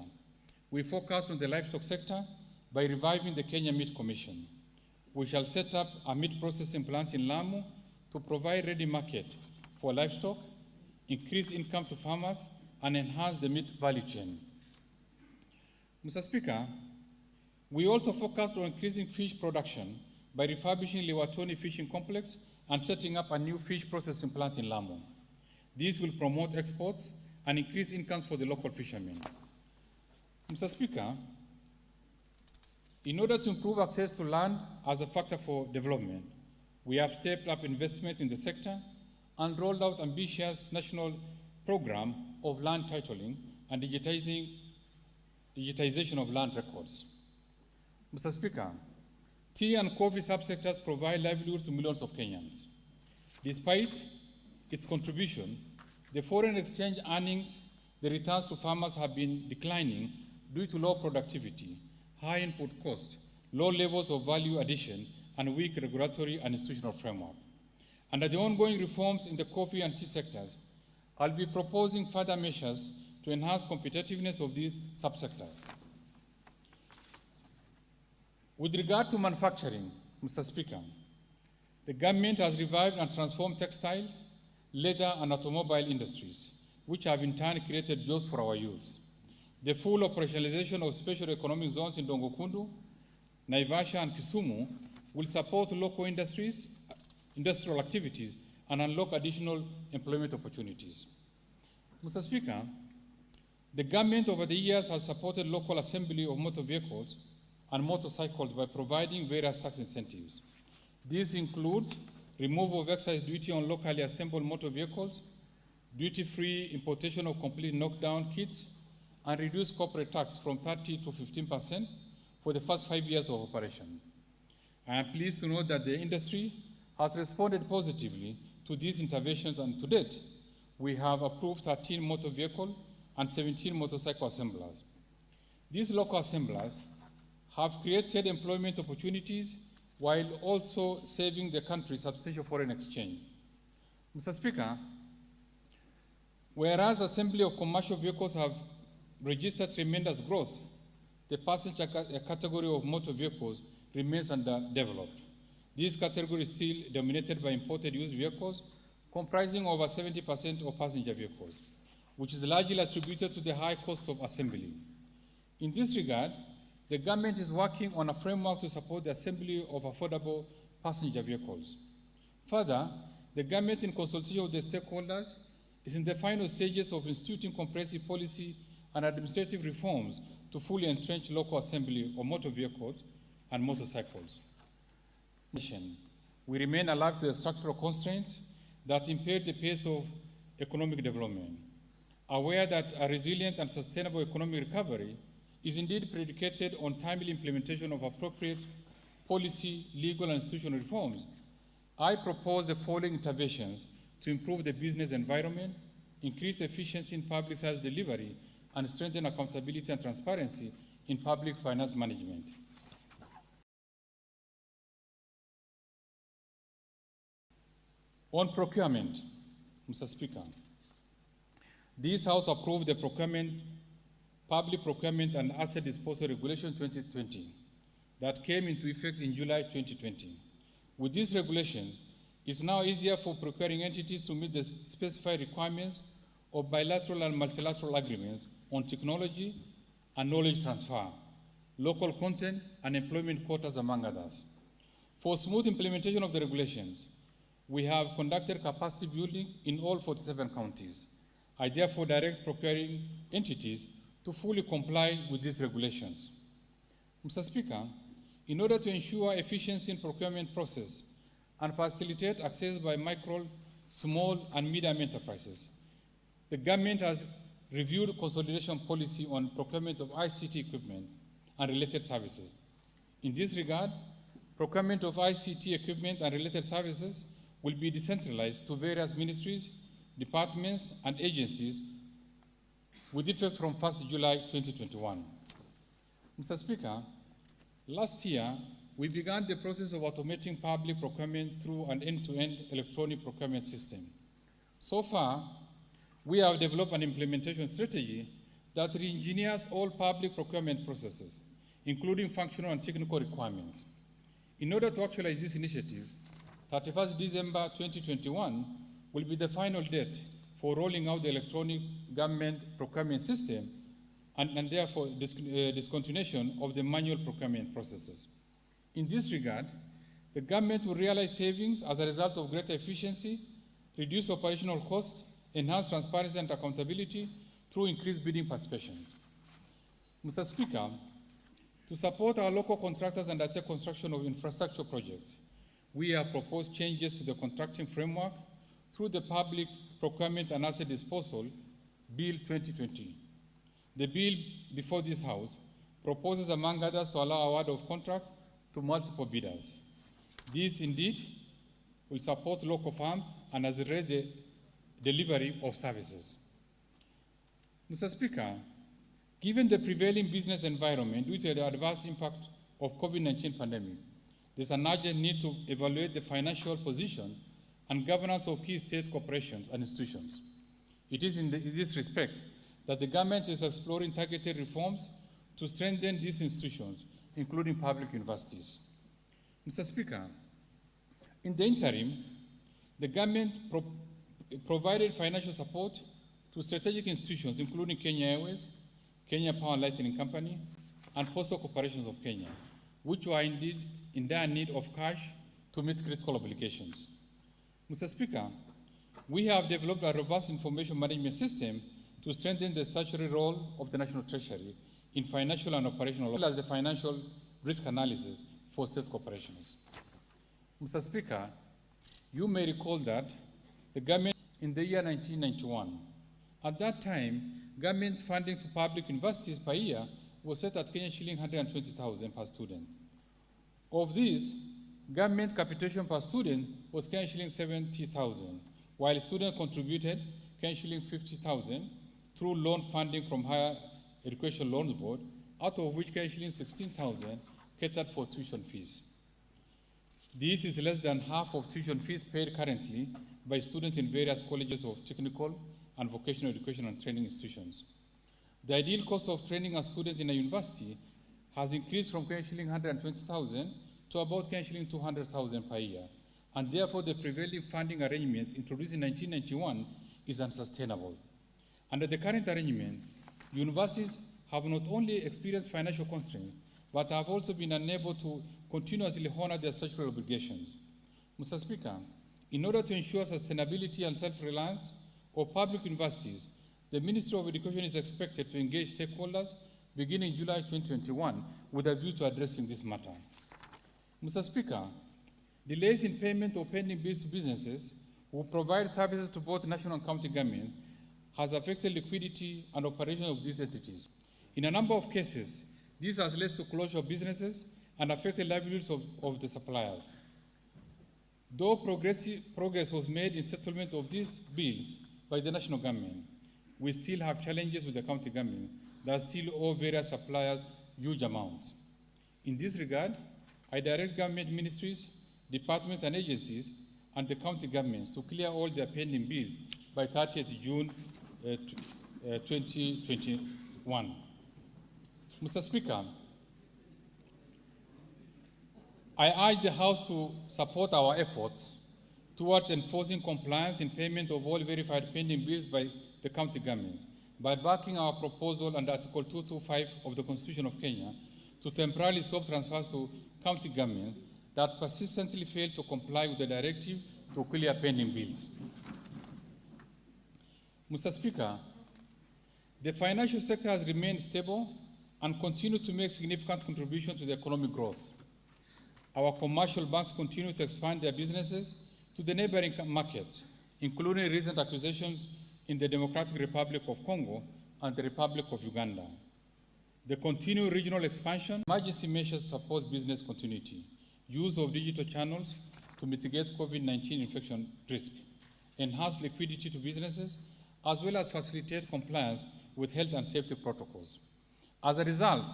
we focused on the livestock sector by reviving the Kenya Meat Commission. We shall set up a meat processing plant in Lamu to provide ready market for livestock, increase income to farmers, and enhance the meat value chain. Mr. Speaker, we also focused on increasing fish production by refurbishing Yatani Fishing Complex and setting up a new fish processing plant in Lamu. This will promote exports and increase income for the local fishermen. Mr. Speaker, in order to improve access to land as a factor for development, we have stepped up investment in the sector and rolled out ambitious national program of land titling and digitization of land records. Mr. Speaker, tea and coffee subsectors provide livelihoods to millions of Kenyans. Despite its contribution, the foreign exchange earnings, the returns to farmers have been declining due to low productivity, high input cost, low levels of value addition, and weak regulatory and institutional framework. Under the ongoing reforms in the coffee and tea sectors, I'll be proposing further measures to enhance competitiveness of these subsectors. With regard to manufacturing, Mr. Speaker, the government has revived and transformed textile, leather, and automobile industries, which have in turn created jobs for our youth. The full operationalization of special economic zones in Dongokundu, Naivasha, and Kisumu will support local industries, industrial activities, and unlock additional employment opportunities. Mr. Speaker, the government over the years has supported local assembly of motor vehicles and motorcycles by providing various tax incentives. This includes removal of excise duty on locally assembled motor vehicles, duty-free importation of complete knockdown kits, and reduced corporate tax from 30 to 15% for the first 5 years of operation. I am pleased to note that the industry has responded positively to these interventions, and to date, we have approved 13 motor vehicle and 17 motorcycle assemblers. These local assemblers have created employment opportunities while also saving the country substantial foreign exchange. Mr. Speaker, whereas assembly of commercial vehicles have registered tremendous growth, the passenger category of motor vehicles remains underdeveloped. This category is still dominated by imported used vehicles, comprising over 70% of passenger vehicles, which is largely attributed to the high cost of assembly. In this regard, the government is working on a framework to support the assembly of affordable passenger vehicles. Further, the government, in consultation with the stakeholders, is in the final stages of instituting comprehensive policy and administrative reforms to fully entrench local assembly of motor vehicles and motorcycles. We remain alert to the structural constraints that impede the pace of economic development, aware that a resilient and sustainable economic recovery is indeed predicated on timely implementation of appropriate policy, legal, and institutional reforms. I propose the following interventions to improve the business environment, increase efficiency in public service delivery, and strengthen accountability and transparency in public finance management. On procurement, Mr. Speaker, this House approved the Public Procurement and Asset Disposal Regulation 2020 that came into effect in July 2020. With this regulation, it's now easier for procuring entities to meet the specified requirements of bilateral and multilateral agreements on technology and knowledge transfer, local content, and employment quotas, among others. For smooth implementation of the regulations, we have conducted capacity building in all 47 counties. I therefore direct procuring entities to fully comply with these regulations. Mr. Speaker, in order to ensure efficiency in procurement process and facilitate access by micro, small, and medium enterprises, the government has reviewed consolidation policy on procurement of ICT equipment and related services. In this regard, procurement of ICT equipment and related services will be decentralized to various ministries, departments, and agencies with effect from 1st July 2021. Mr. Speaker, last year, we began the process of automating public procurement through an end-to-end electronic procurement system. So far, we have developed an implementation strategy that re-engineers all public procurement processes, including functional and technical requirements. In order to actualize this initiative, 31st December 2021 will be the final date for rolling out the electronic government procurement system and therefore discontinuation of the manual procurement processes. In this regard, the government will realize savings as a result of greater efficiency, reduce operational costs, enhance transparency and accountability through increased bidding participation. Mr. Speaker, to support our local contractors and undertake construction of infrastructure projects, we have proposed changes to the contracting framework through the Public Procurement and Asset Disposal Bill 2020. The bill before this House proposes, among others, to allow award of contract to multiple bidders. This indeed will support local firms and accelerate the delivery of services. Mr. Speaker, given the prevailing business environment due to the adverse impact of COVID-19 pandemic, there's an urgent need to evaluate the financial position and governance of key state corporations and institutions. It is in this respect that the government is exploring targeted reforms to strengthen these institutions, including public universities. Mr. Speaker, in the interim, the government provided financial support to strategic institutions, including Kenya Airways, Kenya Power and Lighting Company, and Postal Corporations of Kenya, which were indeed in dire need of cash to meet critical obligations. Mr. Speaker, we have developed a robust information management system to strengthen the statutory role of the National Treasury in financial and operational, as well as the financial risk analysis for state corporations. Mr. Speaker, you may recall that the government in the year 1991, at that time, government funding to public universities per year was set at Kenya shilling 120,000 per student. Of these, government capitation per student was Kenya shilling 70,000, while students contributed Kenya shilling 50,000 through loan funding from Higher Education Loans Board, out of which Kenya shilling 16,000 catered for tuition fees. This is less than half of tuition fees paid currently by students in various colleges of technical and vocational education and training institutions. The ideal cost of training a student in a university has increased from Kenya shilling 120,000 to about Kenya shilling 200,000 per year, and therefore the prevailing funding arrangement introduced in 1991 is unsustainable. Under the current arrangement, universities have not only experienced financial constraints, but have also been unable to continuously honor their statutory obligations. Mr. Speaker, in order to ensure sustainability and self-reliance of public universities, the Ministry of Education is expected to engage stakeholders beginning July 2021 with a view to addressing this matter. Mr. Speaker, delays in payment of pending bills to businesses who provide services to both national and county government has affected liquidity and operation of these entities. In a number of cases, this has led to closure of businesses and affected livelihoods of the suppliers. Though progress was made in settlement of these bills by the national government, we still have challenges with the county government that still owe various suppliers huge amounts. In this regard, I direct government ministries, departments and agencies, and the county governments to clear all their pending bills by 30th June 2021. Mr. Speaker, I urge the House to support our efforts towards enforcing compliance in payment of all verified pending bills by the county government by backing our proposal under Article 225 of the Constitution of Kenya to temporarily stop transfers to county government that persistently fail to comply with the directive to clear pending bills. Mr. Speaker, the financial sector has remained stable and continued to make significant contributions to the economic growth. Our commercial banks continue to expand their businesses to the neighboring markets, including recent acquisitions in the Democratic Republic of Congo and the Republic of Uganda. The continued regional expansion, emergency measures to support business continuity, use of digital channels to mitigate COVID-19 infection risk, enhance liquidity to businesses, as well as facilitate compliance with health and safety protocols. As a result,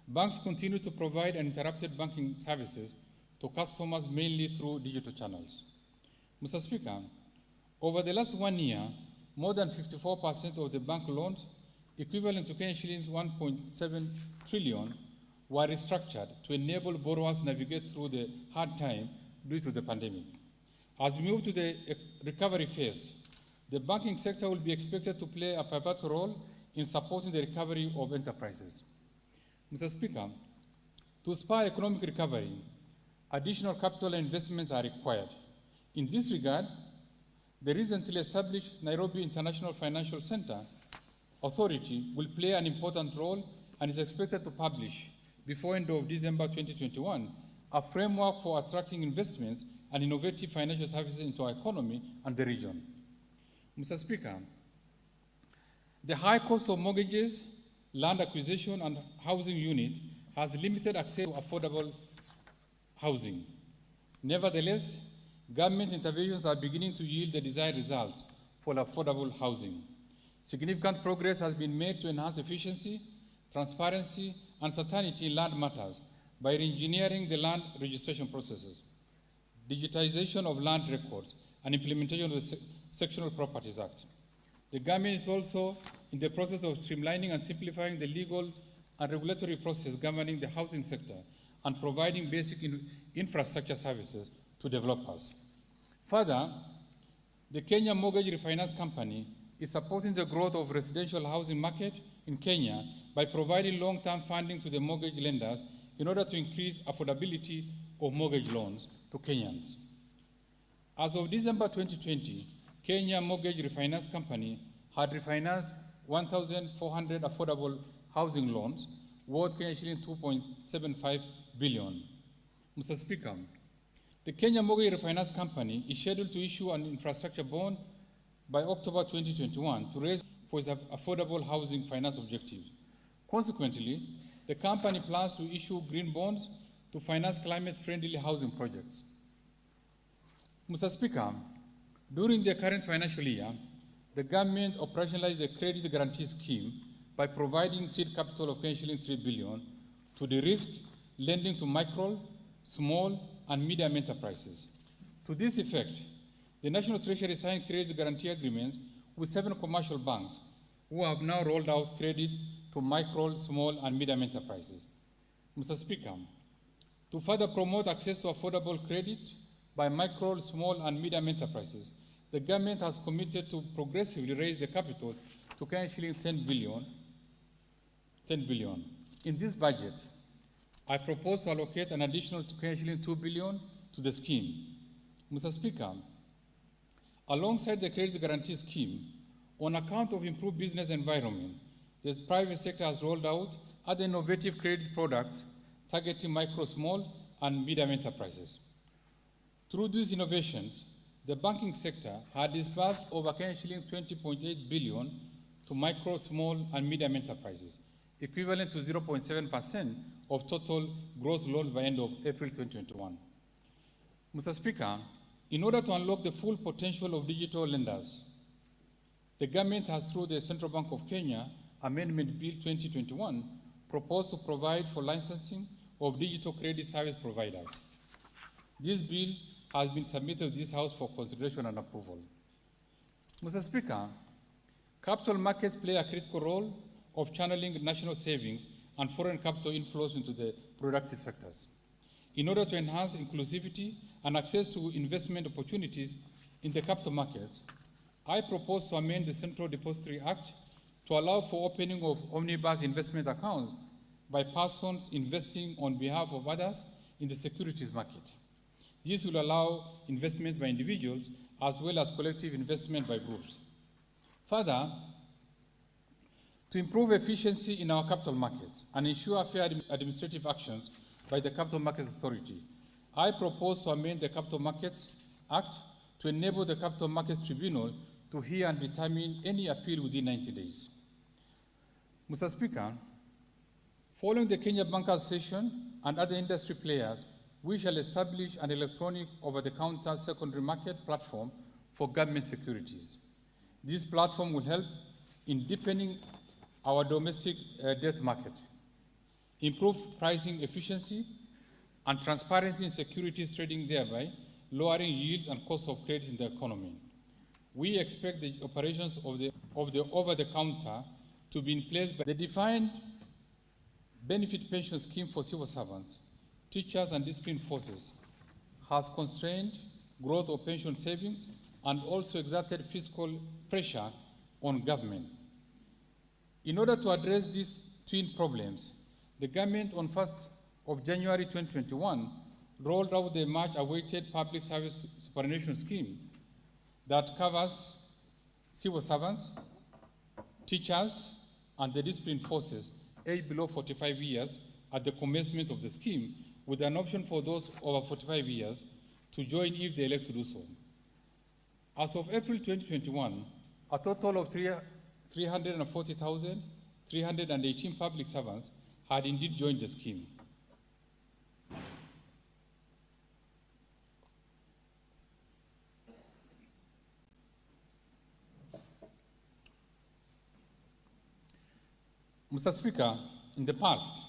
banks continue to provide uninterrupted banking services to customers mainly through digital channels. Mr. Speaker, over the last 1 year, more than 54% of the bank loans, equivalent to Kenya shillings 1.7 trillion, were restructured to enable borrowers navigate through the hard time due to the pandemic. As we move to the recovery phase, the banking sector will be expected to play a pivotal role in supporting the recovery of enterprises. Mr. Speaker, to spur economic recovery, additional capital investments are required. In this regard, the recently established Nairobi International Financial Center Authority will play an important role and is expected to publish, before end of December 2021, a framework for attracting investments and innovative financial services into our economy and the region. Mr. Speaker, the high cost of mortgages, land acquisition, and housing unit has limited access to affordable housing. Nevertheless, government interventions are beginning to yield the desired results for affordable housing. Significant progress has been made to enhance efficiency, transparency, and certainty in land matters by re-engineering the land registration processes, digitization of land records, and implementation of the Sectional Properties Act. The government is also in the process of streamlining and simplifying the legal and regulatory process governing the housing sector and providing basic infrastructure services to developers. Further, the Kenya Mortgage Refinance Company is supporting the growth of residential housing market in Kenya by providing long-term funding to the mortgage lenders in order to increase affordability of mortgage loans to Kenyans. As of December 2020, Kenya Mortgage Refinance Company had refinanced 1,400 affordable housing loans worth $2.75 billion. Mr. Speaker, the Kenya Mortgage Refinance Company is scheduled to issue an infrastructure bond by October 2021 to raise for its affordable housing finance objective. Consequently, the company plans to issue green bonds to finance climate-friendly housing projects. Mr. Speaker, during the current financial year, the government operationalized the credit guarantee scheme by providing seed capital of $3 billion to de-risk lending to micro, small, and medium enterprises. To this effect, the National Treasury signed credit guarantee agreements with 7 commercial banks who have now rolled out credit to micro, small, and medium enterprises. Mr. Speaker, to further promote access to affordable credit by micro, small, and medium enterprises, the government has committed to progressively raise the capital to $10 billion. In this budget, I propose to allocate an additional $2 billion to the scheme. Mr. Speaker, alongside the credit guarantee scheme, on account of improved business environment, the private sector has rolled out other innovative credit products targeting micro, small, and medium enterprises. Through these innovations, the banking sector had disbursed over $20.8 billion to micro, small, and medium enterprises, equivalent to 0.7% of total gross loans by end of April 2021. Mr. Speaker, in order to unlock the full potential of digital lenders, the government has, through the Central Bank of Kenya Amendment Bill 2021, proposed to provide for licensing of digital credit service providers. This bill has been submitted to this House for consideration and approval. Mr. Speaker, capital markets play a critical role of channeling national savings and foreign capital inflows into the productive sectors. In order to enhance inclusivity and access to investment opportunities in the capital markets, I propose to amend the Central Depository Act to allow for opening of omnibus investment accounts by persons investing on behalf of others in the securities market. This will allow investment by individuals as well as collective investment by groups. Further, to improve efficiency in our capital markets and ensure fair administrative actions by the Capital Markets Authority, I propose to amend the Capital Markets Act to enable the Capital Markets Tribunal to hear and determine any appeal within 90 days. Mr. Speaker, following the Kenya Bankers Association and other industry players, we shall establish an electronic over-the-counter secondary market platform for government securities. This platform will help in deepening our domestic debt market, improve pricing efficiency and transparency in securities trading, thereby lowering yields and cost of credit in the economy. We expect the operations of the over-the-counter to be in place by the defined benefit pension scheme for civil servants, teachers, and disciplined forces has constrained growth of pension savings, and also exerted fiscal pressure on government. In order to address these twin problems, the government on 1st of January 2021 rolled out the much-awaited public service superannuation scheme that covers civil servants, teachers, and the disciplined forces aged below 45 years at the commencement of the scheme, with an option for those over 45 years to join if they elect to do so. As of April 2021, a total of 340,318 public servants had indeed joined the scheme. Mr. Speaker, in the past,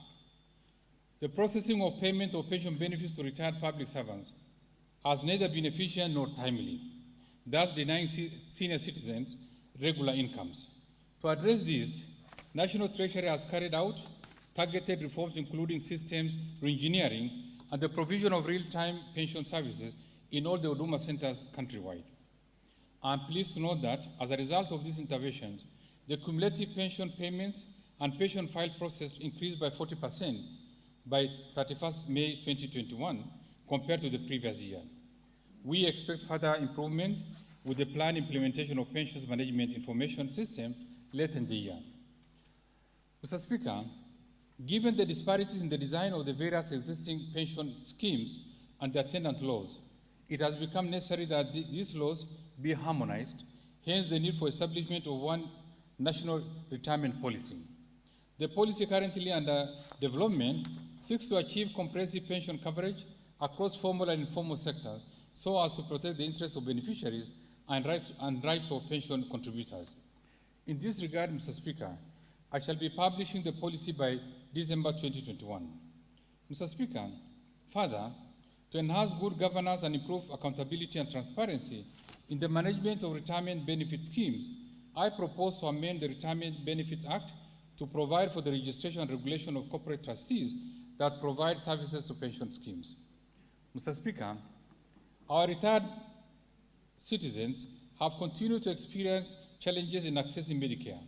the processing of payment of pension benefits to retired public servants has neither been efficient nor timely, thus denying senior citizens regular incomes. To address this, National Treasury has carried out targeted reforms including systems reengineering and the provision of real-time pension services in all the Huduma centers countrywide. I am pleased to note that as a result of these interventions, the cumulative pension payments and pension file process increased by 40% by 31st May 2021 compared to the previous year. We expect further improvement with the planned implementation of pensions management information system late in the year. Mr. Speaker, given the disparities in the design of the various existing pension schemes and the attendant laws, it has become necessary that these laws be harmonized, hence the need for establishment of one national retirement policy. The policy currently under development seeks to achieve comprehensive pension coverage across formal and informal sectors so as to protect the interests of beneficiaries and rights of pension contributors. In this regard, Mr. Speaker, I shall be publishing the policy by December 2021. Mr. Speaker, further, to enhance good governance and improve accountability and transparency in the management of retirement benefit schemes, I propose to amend the Retirement Benefits Act to provide for the registration and regulation of corporate trustees that provide services to pension schemes. Mr. Speaker, our retired citizens have continued to experience challenges in accessing Medicare.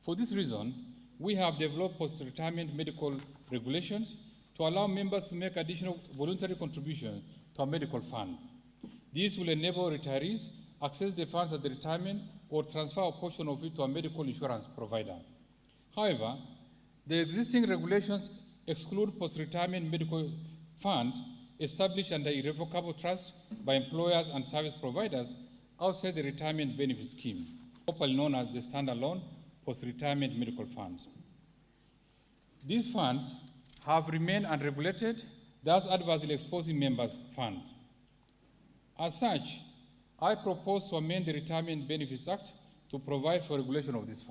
For this reason, we have developed post-retirement medical regulations to allow members to make additional voluntary contributions to a medical fund. This will enable retirees access the funds at the retirement or transfer a portion of it to a medical insurance provider. However, the existing regulations exclude post-retirement medical funds established under irrevocable trust by employers and service providers outside the retirement benefit scheme, popularly known as the standalone post-retirement medical funds. These funds have remained unregulated, thus adversely exposing members' funds. As such, I propose to amend the Retirement Benefits Act to provide for regulation of these funds.